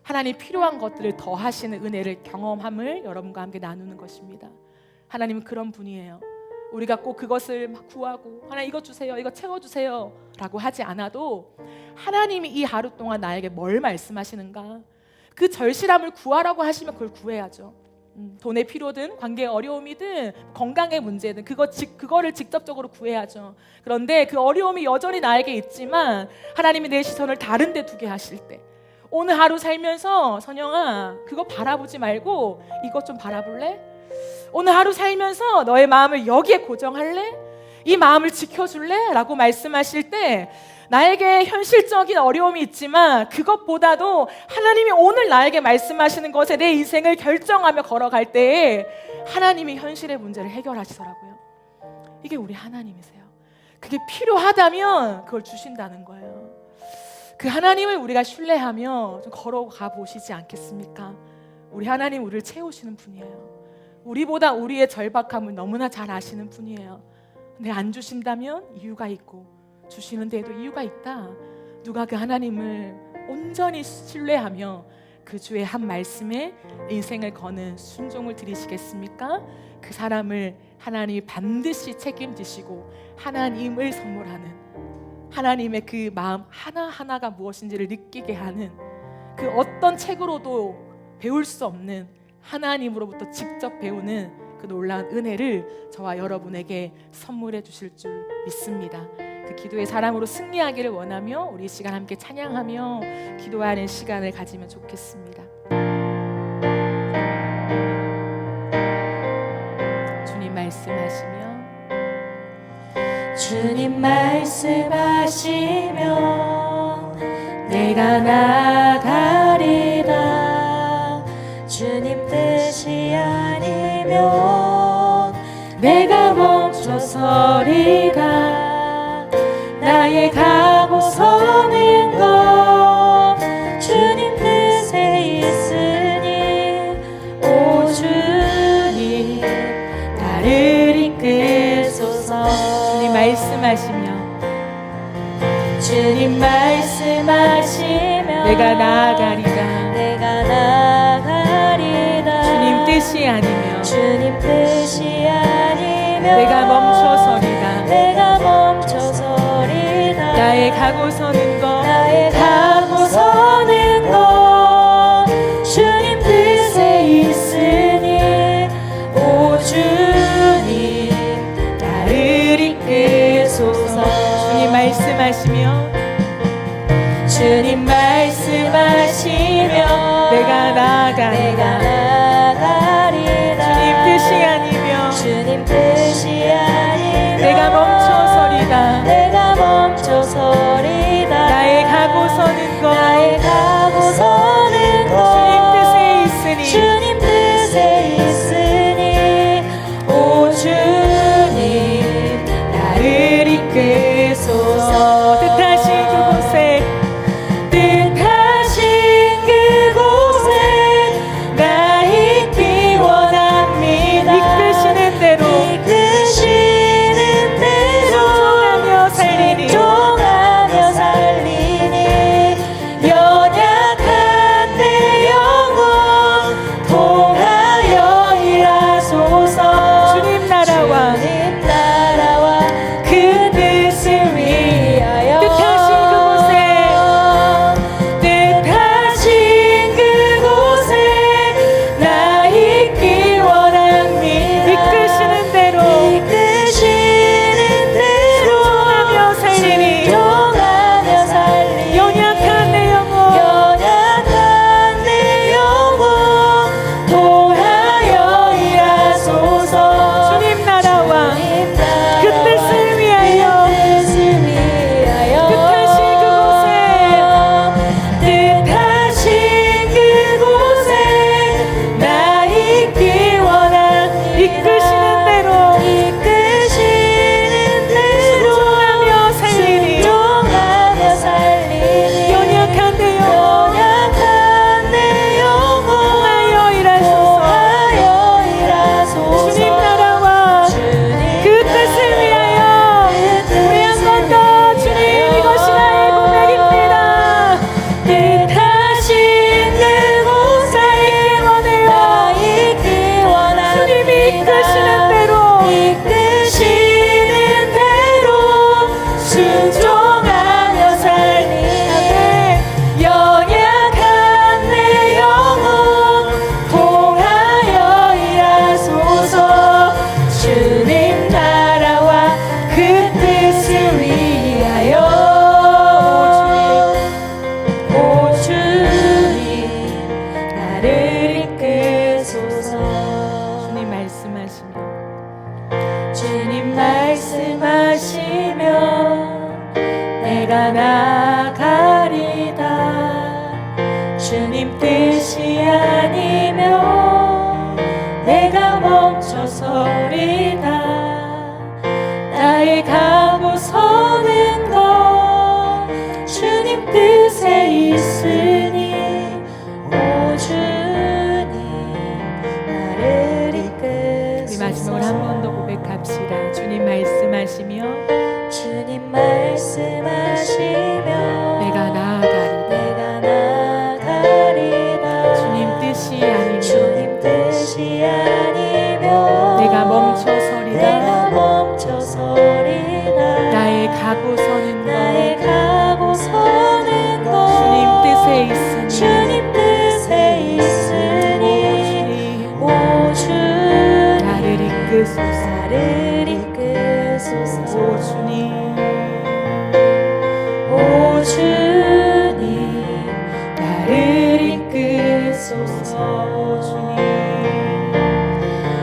하나님 필요한 것들을 더하시는 은혜를 경험함을 여러분과 함께 나누는 것입니다. 하나님은 그런 분이에요. 우리가 꼭 그것을 막 구하고 하나님 이것 주세요, 이거 채워주세요 라고 하지 않아도 하나님이 이 하루 동안 나에게 뭘 말씀하시는가, 그 절실함을 구하라고 하시면 그걸 구해야죠. 돈의 필요든 관계의 어려움이든 건강의 문제든 그거를 직접적으로 구해야죠. 그런데 그 어려움이 여전히 나에게 있지만 하나님이 내 시선을 다른 데 두게 하실 때, 오늘 하루 살면서 선영아 그거 바라보지 말고 이것 좀 바라볼래? 오늘 하루 살면서 너의 마음을 여기에 고정할래? 이 마음을 지켜줄래? 라고 말씀하실 때 나에게 현실적인 어려움이 있지만 그것보다도 하나님이 오늘 나에게 말씀하시는 것에 내 인생을 결정하며 걸어갈 때에 하나님이 현실의 문제를 해결하시더라고요. 이게 우리 하나님이세요. 그게 필요하다면 그걸 주신다는 거예요. 그 하나님을 우리가 신뢰하며 좀 걸어가 보시지 않겠습니까? 우리 하나님 우리를 채우시는 분이에요. 우리보다 우리의 절박함을 너무나 잘 아시는 분이에요. 근데 안 주신다면 이유가 있고 주시는 데에도 이유가 있다. 누가 그 하나님을 온전히 신뢰하며 그 주의 한 말씀에 인생을 거는 순종을 드리시겠습니까? 그 사람을 하나님이 반드시 책임지시고 하나님을 선물하는, 하나님의 그 마음 하나하나가 무엇인지를 느끼게 하는, 그 어떤 책으로도 배울 수 없는 하나님으로부터 직접 배우는 그 놀라운 은혜를 저와 여러분에게 선물해 주실 줄 믿습니다. 그 기도의 사람으로 승리하기를 원하며 우리 이 시간 함께 찬양하며 기도하는 시간을 가지면 좋겠습니다. 주님 말씀하시며 주님 말씀하시며 내가 나가리라. 주님 뜻이 아니면 내가 멈춰서리라. 나의 가고 서는 것 주님 뜻에 있으니 오 주님 나를 이끌소서. 주님 말씀하시며 주님 말씀하시며 내가 나아가리라. 내가 나가리라. 주님 뜻이 아니면 주님 뜻이 아니면 내가 멈춰서리라. 내가 멈춰서리라. 나의 가고 서는 것 나의 가고 서는 것 주님 뜻에 있으니 오 주님 나를 이끌소서. 주님 말씀하시며 주님 말씀하시며 내가 나아가리라. 주님 뜻이 아니면 주님 뜻이 아니면 내가 멈춰서리라. 내가 멈춰서리라. 나의 가고 서는 것 나의 가고 서는 것 주님 뜻에 있으니 오 주님 나를 이끌소서. 뜻하신 그곳에 나 있기 원합니다. 이끄시는 대로 이끄시 나아가리다. 주님 뜻이 아니면 내가 멈춰서리다. 나의 가고 서는 것 주님 뜻에 있으니 오 주님 나를 이끄소서. 우리 마지막으로 한 번 더 고백합시다. 주님 말씀하시며 주님 말씀하시며 내가 나아가리다. 내가 나아가리다. 주님 뜻이 아니면 주님 뜻이 아니면 내가 멈춰서리다. 내가 멈춰서리다. 나의 가고 서는 나의 것 가고 서는 것 주님 뜻에 있으니 주님 뜻에 있으니 오 주님 나를 이끄소서. 나를 이끄소서. 오 주님 오 주님 나를 이끄소서.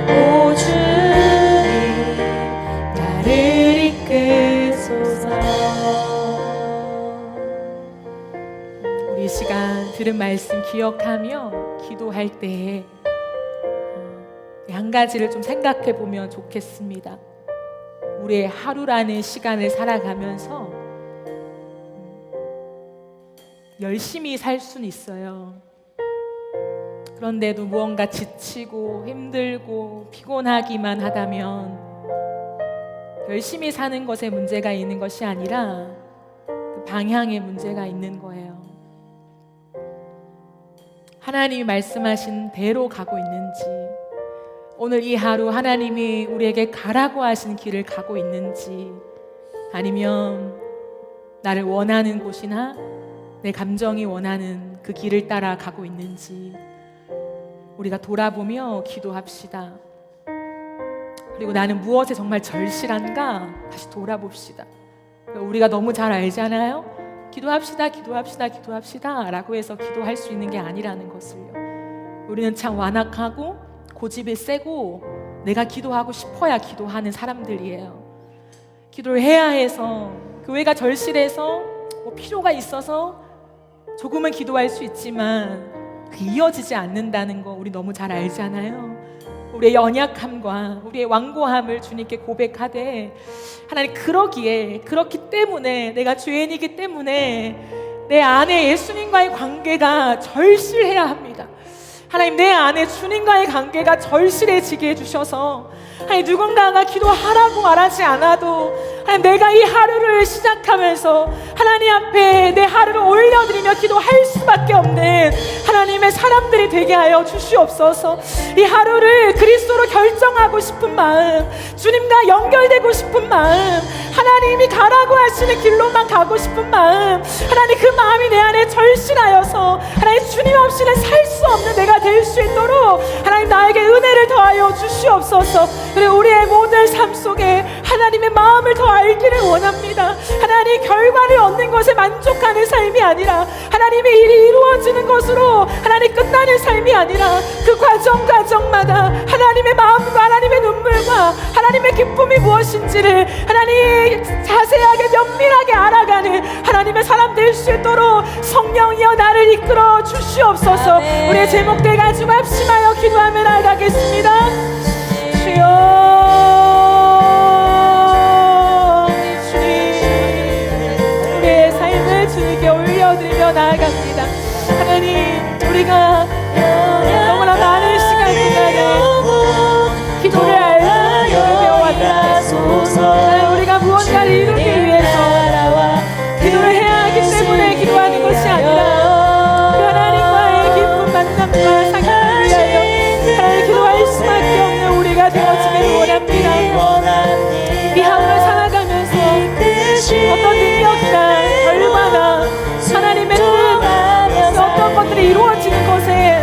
오 주님 나를 이끄소서. 우리 이 시간 들은 말씀 기억하며 기도할 때에 한 가지를 좀 생각해 보면 좋겠습니다. 우리의 하루라는 시간을 살아가면서 열심히 살 수는 있어요. 그런데도 무언가 지치고 힘들고 피곤하기만 하다면 열심히 사는 것에 문제가 있는 것이 아니라 그 방향에 문제가 있는 거예요. 하나님이 말씀하신 대로 가고 있는지, 오늘 이 하루 하나님이 우리에게 가라고 하신 길을 가고 있는지, 아니면 나를 원하는 곳이나 내 감정이 원하는 그 길을 따라 가고 있는지 우리가 돌아보며 기도합시다. 그리고 나는 무엇에 정말 절실한가 다시 돌아봅시다. 우리가 너무 잘 알잖아요. 기도합시다, 기도합시다, 기도합시다 라고 해서 기도할 수 있는 게 아니라는 것을요. 우리는 참 완악하고 고집이 세고 내가 기도하고 싶어야 기도하는 사람들이에요. 기도를 해야 해서, 교회가 절실해서 뭐 필요가 있어서 조금은 기도할 수 있지만 이어지지 않는다는 거 우리 너무 잘 알잖아요. 우리의 연약함과 우리의 완고함을 주님께 고백하되, 하나님 그렇기 때문에, 내가 죄인이기 때문에 내 안에 예수님과의 관계가 절실해야 합니다. 하나님, 내 안에 주님과의 관계가 절실해지게 해주셔서 하나님, 누군가가 기도하라고 말하지 않아도 하나님, 내가 이 하루를 시작하면서 하나님 앞에 내 하루를 올려드리며 기도할 수밖에 없는 하나님의 사람들이 되게 하여 주시옵소서. 이 하루를 그리스도로 결정하고 싶은 마음, 주님과 연결되고 싶은 마음, 하나님이 가라고 하시는 길로만 가고 싶은 마음, 하나님 그 마음이 내 안에 절실하여서 하나님 주님 없이는 살 수 없는 내가 될 수 있도록 하나님 나에게 은혜를 더하여 주시옵소서. 그리고 우리의 모든 삶 속에 하나님의 마음을 더 알기를 원합니다. 하나님, 결과를 얻는 것에 만족하는 삶이 아니라 하나님의 일이 이루어지는 것으로 하나님 끝나는 삶이 아니라 그 과정마다 하나님의 마음과 하나님의 눈물과 하나님의 기쁨이 무엇인지를 하나님 자세하게 면밀하게 알아가는 하나님의 사람 될 수 있도록 성령이여 나를 이끌어 주시옵소서. 아멘. 우리의 제목들 가지고 합심하여 기도하며 나아가겠습니다. 주여, 우리의 삶을 주님께 올려드리며 나아갑니다. 하나님, 우리가 너무나 많은 시간 동안에 기도를 알고 배워왔다. 하나님, 우리가 무언가를 이루기 위해서 기도를 해야 하기 때문에 기도하는 것이 아니라 그 하나님과의 깊은 만남과 상담을 위하여 하나님 기도할 수밖에 없는 우리가 되어지기를 원합니다. 이 하루를 살아가면서 어떤 능력이나 결과나 하나님의 뜻, 어떤 것들이 이루어지는 것에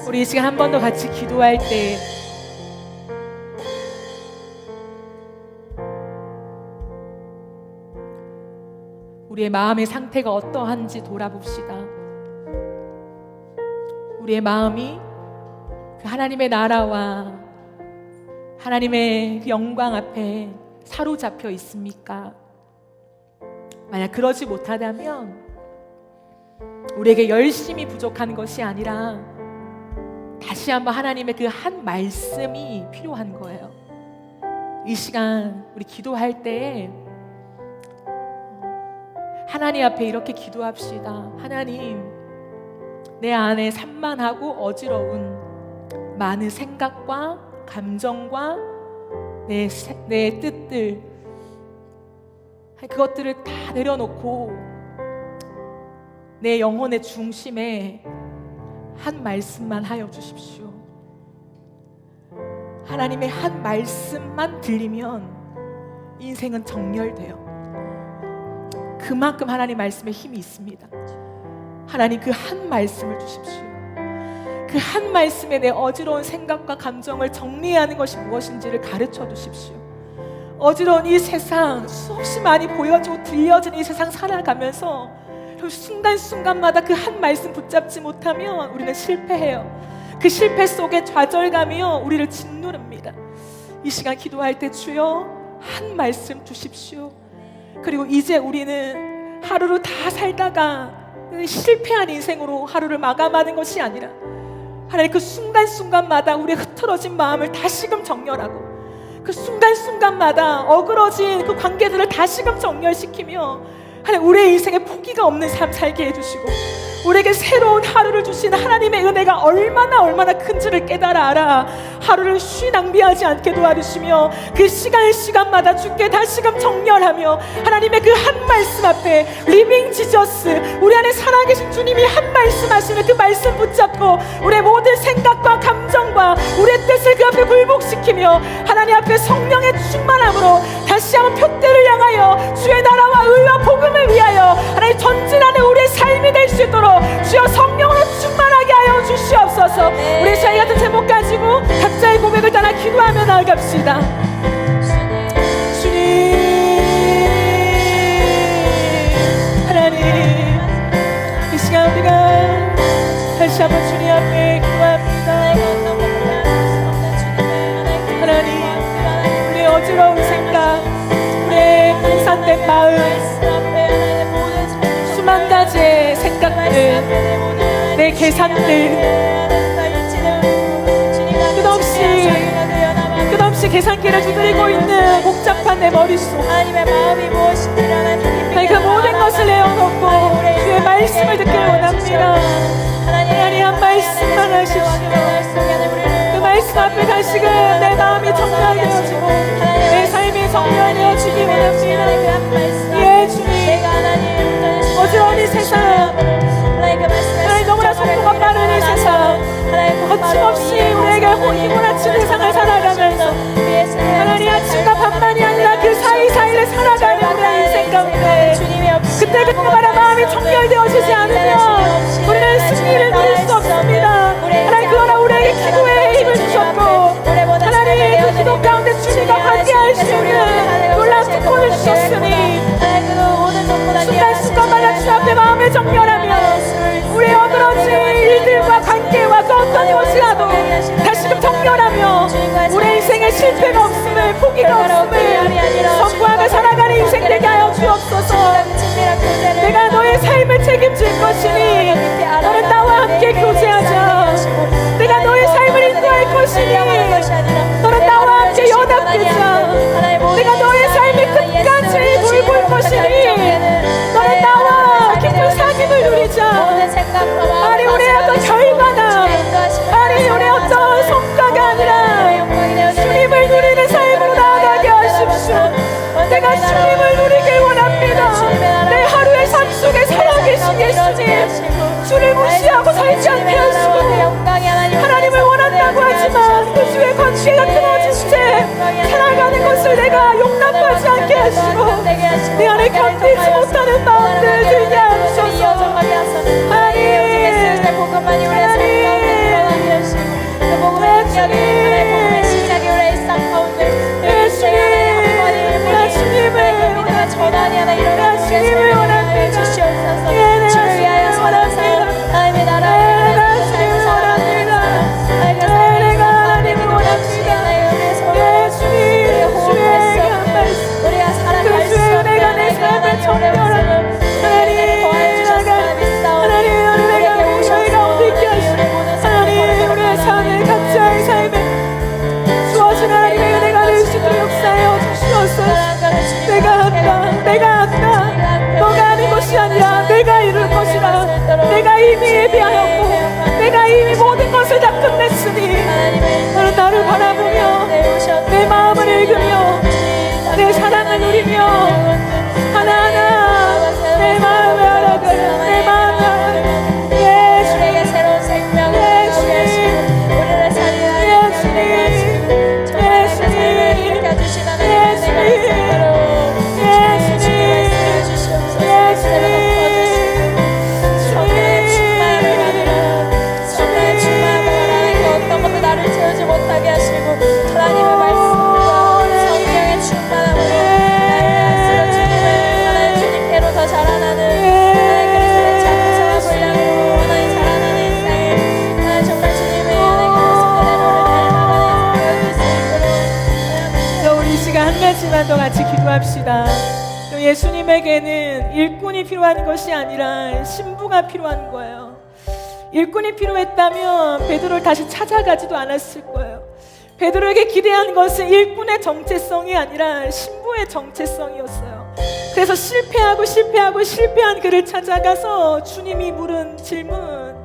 우리 이 시간 한 번 더 같이 기도할 때 우리의 마음의 상태가 어떠한지 돌아봅시다. 우리의 마음이 그 하나님의 나라와 하나님의 그 영광 앞에 사로잡혀 있습니까? 만약 그러지 못하다면 우리에게 열심히 부족한 것이 아니라 다시 한번 하나님의 그 한 말씀이 필요한 거예요. 이 시간 우리 기도할 때 하나님 앞에 이렇게 기도합시다. 하나님, 내 안에 산만하고 어지러운 많은 생각과 감정과 내 뜻들, 그것들을 다 내려놓고 내 영혼의 중심에 한 말씀만 하여 주십시오. 하나님의 한 말씀만 들리면 인생은 정렬돼요. 그만큼 하나님 말씀에 힘이 있습니다. 하나님 그 한 말씀을 주십시오. 그 한 말씀에 내 어지러운 생각과 감정을 정리하는 것이 무엇인지를 가르쳐 주십시오. 어지러운 이 세상, 수없이 많이 보여지고 들려지는 이 세상 살아가면서 순간순간마다 그 한 말씀 붙잡지 못하면 우리는 실패해요. 그 실패 속에 좌절감이요 우리를 짓누릅니다. 이 시간 기도할 때 주여 한 말씀 주십시오. 그리고 이제 우리는 하루를 다 살다가 실패한 인생으로 하루를 마감하는 것이 아니라 하나님 그 순간순간마다 우리의 흐트러진 마음을 다시금 정렬하고 그 순간순간마다 어그러진 그 관계들을 다시금 정렬시키며 하나님 우리의 인생에 포기가 없는 삶 살게 해주시고 우리에게 새로운 하루를 주신 하나님의 은혜가 얼마나 큰지를 깨달아 알아 하루를 쉬 낭비하지 않게 도와주시며 그 시간마다 주께 다시금 정렬하며 하나님의 그 한 말씀 앞에 리빙 지저스 우리 안에 살아계신 주님이 한 말씀 하시는 그 말씀 붙잡고 우리의 모든 생각과 감정과 우리의 뜻을 그 앞에 굴복시키며 하나님 앞에 성령의 충만함으로 다시 한번 표대를 향하여 주의 나라와 의와 복음을 위하여 하나님 전진하는 우리의 삶이 될 수 있도록 주여 성령으로 충만하게 하여 주시옵소서. 우리 저희 같은 제목 가지고 각자의 고백을 따라 기도하며 나아갑시다. 주님 하나님 이 시간 우리가 다시 한번 주님 앞에 기도합니다. 하나님 우리의 어지러운 생각 우리의 분산된 마음 수만 가지의 생각들 내 계산들 끝없이 계산기를 두드리고 있는 복잡한 내 머릿속 하나님의 마음이 무엇인지를 하나님 그 모든 것을 내어놓고 주의 말씀을 듣기를 원합니다. 하나님 한 말씀만 하십시오. 그 말씀 앞에 다시금 내 마음이 정렬되어지고 내 삶이 정렬되어지기 원합니다. 예 주님 어지러운 이 세상 하나님 너무나 속도가 빠른 이 세상 거침없이 우리에게 휘몰아친 세상을 살아가면서 하나님 아침과 밤만이 아니라 그 사이사이를 살아가는 우리의 인생 가운데 그때마다 마음이 정렬되어지지 않으면 우리는 승리를 누릴 수 없습니다. 하나님 그러나 우리에게 기도의 힘을 주셨고 하나님 그 기도 가운데 주님과 함께할 수 있는 놀라운 특권을 주셨으니 순간순간마다 주 앞에 마음을 정렬하며 우리의 어그러진 일들과 관계와 그 어떤 것이라도 다시금 정렬하며 우리의 인생에 실패가 없음을 포기가 없음을 선구하며 살아가는 인생 되게 하여 주옵소서. 내가 너의 삶을 책임질 것이니 너는 나와 함께 교제하자. 내가 너의 삶을 인도할 것이니 너는 나와 함께 연합되자. 내가 너의 삶의 끝까지 돌볼 것이니 너는 나와 깊은 사귐을 누리자. 아니 우리의 어떤 결과나 아니 우리의 어떤 성과가 아니라 주님을 누리는 삶으로 나아가게 하십시오. 내가 주님을 누리길 원합니다. 내 하루의 삶 속에 살아계신 예수님 주를 무시하고 살지 않게 하시고 하나님을 원한다고 하지만 그 주의 관계가 끊어진 채 살아가는 것을 내가 용납하지 않게 하시고 내 안에 견디지 못하는 마음들 들게 하소서. 하나님 더 같이 기도합시다. 또 예수님에게는 일꾼이 필요한 것이 아니라 신부가 필요한 거예요. 일꾼이 필요했다면 베드로를 다시 찾아가지도 않았을 거예요. 베드로에게 기대한 것은 일꾼의 정체성이 아니라 신부의 정체성이었어요. 그래서 실패한 그를 찾아가서 주님이 물은 질문,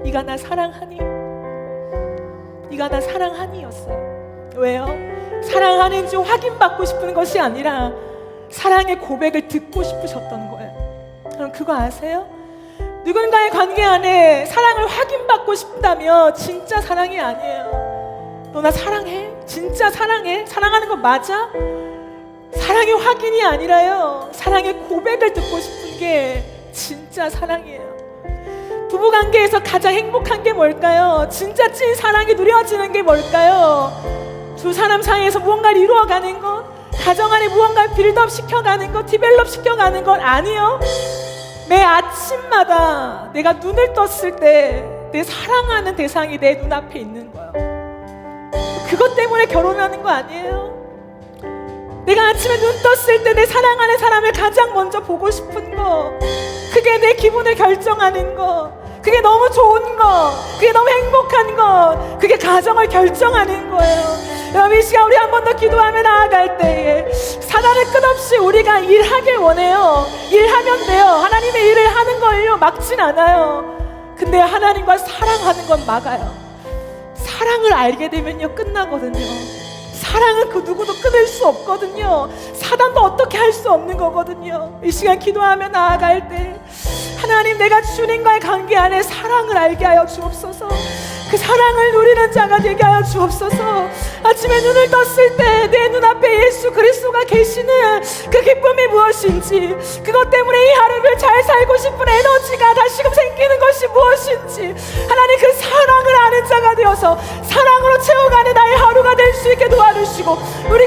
네가 나 사랑하니? 네가 나 사랑하니? 였어요. 왜요? 사랑하는지 확인받고 싶은 것이 아니라 사랑의 고백을 듣고 싶으셨던 거예요. 그럼 그거 아세요? 누군가의 관계 안에 사랑을 확인받고 싶다면 진짜 사랑이 아니에요. 너 나 사랑해? 진짜 사랑해? 사랑하는 거 맞아? 사랑의 확인이 아니라요, 사랑의 고백을 듣고 싶은 게 진짜 사랑이에요. 부부관계에서 가장 행복한 게 뭘까요? 진짜 찐 사랑이 누려지는 게 뭘까요? 두 사람 사이에서 무언가를 이루어가는 것, 가정 안에 무언가를 빌드업 시켜가는 것, 디벨롭 시켜가는 것 아니요. 매 아침마다 내가 눈을 떴을 때 내 사랑하는 대상이 내 눈앞에 있는 거예요. 그것 때문에 결혼하는 거 아니에요. 내가 아침에 눈 떴을 때 내 사랑하는 사람을 가장 먼저 보고 싶은 거, 그게 내 기분을 결정하는 거, 그게 너무 좋은 거, 그게 너무 행복한 거, 그게 가정을 결정하는 거예요. 여러분, 이 시간 우리 한 번 더 기도하며 나아갈 때에 사단은 끝없이 우리가 일하길 원해요. 일하면 돼요. 하나님의 일을 하는 걸요 막진 않아요. 근데 하나님과 사랑하는 건 막아요. 사랑을 알게 되면요 끝나거든요. 사랑은 그 누구도 끊을 수 없거든요. 사단도 어떻게 할 수 없는 거거든요. 이 시간 기도하며 나아갈 때 하나님, 내가 주님과의 관계 안에 사랑을 알게 하여 주옵소서. 그 사랑을 누리는 자가 되게 하여 주옵소서. 아침에 눈을 떴을 때 내 눈앞에 예수 그리스도가 계시는 그 기쁨이 무엇인지, 그것 때문에 이 하루를 잘 살고 싶은 에너지가 다시금 생기는 것이 무엇인지, 하나님 그 사랑을 아는 자가 되어서 사랑으로 채워가는 나의 하루가 될 수 있게 도와주시고, 우리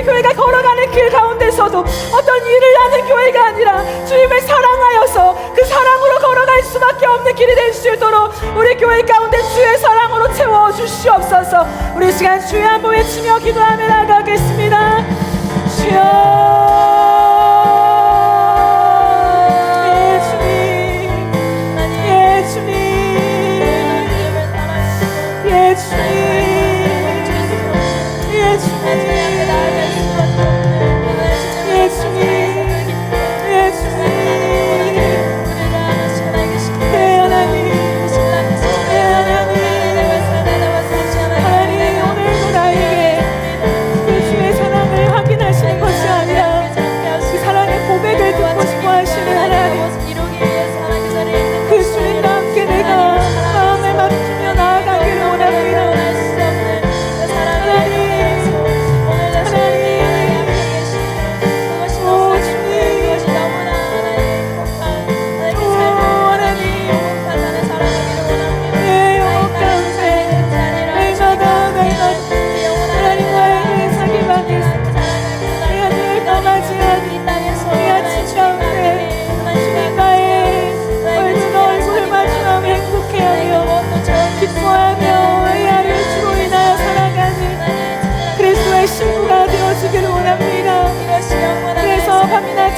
교회가 걸어가는 길 가운데서도 어떤 일을 하는 교회가 아니라 주님을 사랑하여서 그 사랑으로 걸어갈 수밖에 없는 길이 될 수 있도록 우리 교회 가운데 주의 사랑으로 채워주시옵소서. 우리 이 시간 주여 한번 외치며 기도하며 나가겠습니다. 주여, 예 주님, 예 주님, 예 주님, 예 주님, 예 주님, 예 주님.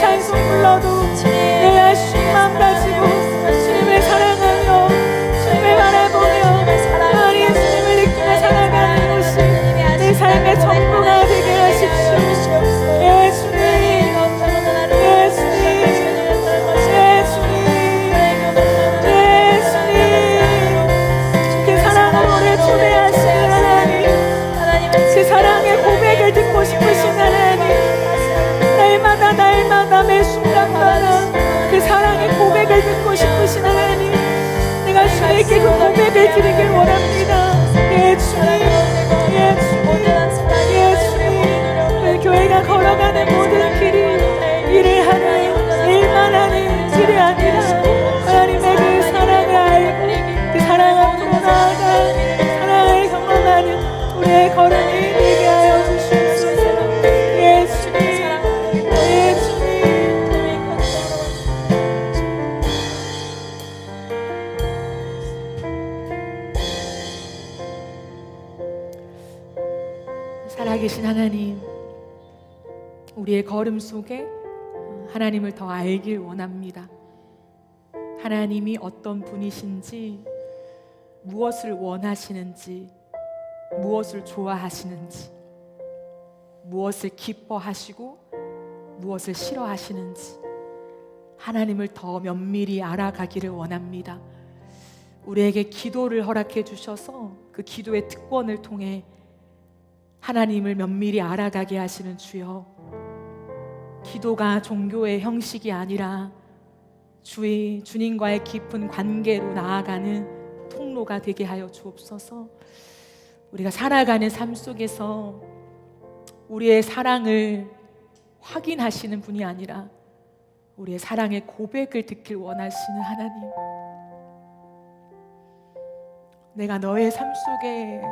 찬송 불러도 내 아쉬움만 가지고 주님을 사랑하며 주님을 바라보며 하나님 주님을 느끼며 살아가는 것이 내 삶의 전부가 되게 하십시오. 예 주님, 예 주님, 예 주님, 예 주님, 그 사랑으로 우리를 초대하시는 하나님, 그 사랑의 고백을 듣고 싶으신 하나님, 날마다 매 순간마다 그 사랑의 고백을 듣고 싶으신 하나님, 내가 주님께 그 고백을 드리길 원합니다. 예 주님, 예 주님, 예 주님. 우리 교회가 걸어가는 모든 길이 일을 하는 일만 하는 길이 아니라 하나님의 그 사랑을 알고 그 사랑 앞으로 나아가 사랑을 경험하는 우리의 걸음이 되게 하여 주시옵소서. 예 주님, 예 주님. 살아계신 하나님, 우리의 걸음 속에 하나님을 더 알길 원합니다. 하나님이 어떤 분이신지, 무엇을 원하시는지, 무엇을 좋아하시는지, 무엇을 기뻐하시고 무엇을 싫어하시는지 하나님을 더 면밀히 알아가기를 원합니다. 우리에게 기도를 허락해 주셔서 그 기도의 특권을 통해 하나님을 면밀히 알아가게 하시는 주여, 기도가 종교의 형식이 아니라 주님과의 깊은 관계로 나아가는 통로가 되게 하여 주옵소서. 우리가 살아가는 삶 속에서 우리의 사랑을 확인하시는 분이 아니라 우리의 사랑의 고백을 듣길 원하시는 하나님, 내가 너의 삶 속에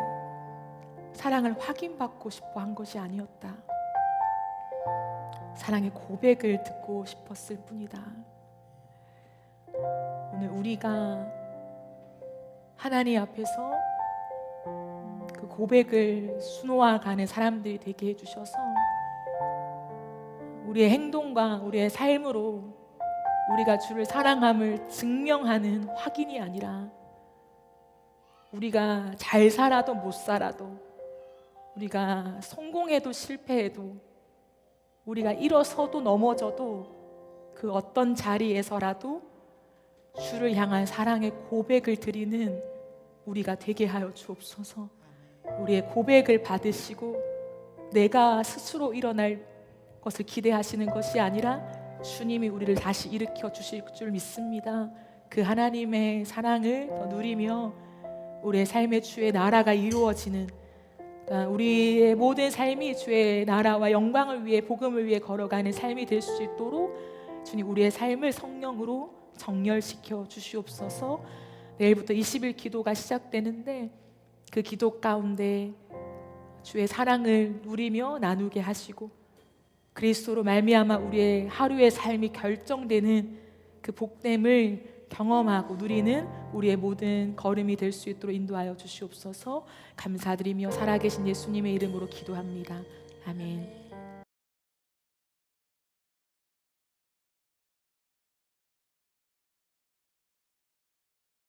사랑을 확인받고 싶어 한 것이 아니었다. 사랑의 고백을 듣고 싶었을 뿐이다. 오늘 우리가 하나님 앞에서 그 고백을 수놓아가는 사람들이 되게 해주셔서 우리의 행동과 우리의 삶으로 우리가 주를 사랑함을 증명하는 확인이 아니라 우리가 잘 살아도 못 살아도, 우리가 성공해도 실패해도, 우리가 일어서도 넘어져도 그 어떤 자리에서라도 주를 향한 사랑의 고백을 드리는 우리가 되게 하여 주옵소서. 우리의 고백을 받으시고 내가 스스로 일어날 것을 기대하시는 것이 아니라 주님이 우리를 다시 일으켜 주실 줄 믿습니다. 그 하나님의 사랑을 더 누리며 우리의 삶의 주의 나라가 이루어지는, 우리의 모든 삶이 주의 나라와 영광을 위해, 복음을 위해 걸어가는 삶이 될 수 있도록 주님, 우리의 삶을 성령으로 정렬시켜 주시옵소서. 내일부터 20일 기도가 시작되는데 그 기도 가운데 주의 사랑을 누리며 나누게 하시고 그리스도로 말미암아 우리의 하루의 삶이 결정되는 그 복됨을 경험하고 누리는 우리의 모든 걸음이 될 수 있도록 인도하여 주시옵소서. 감사드리며 살아계신 예수님의 이름으로 기도합니다. 아멘.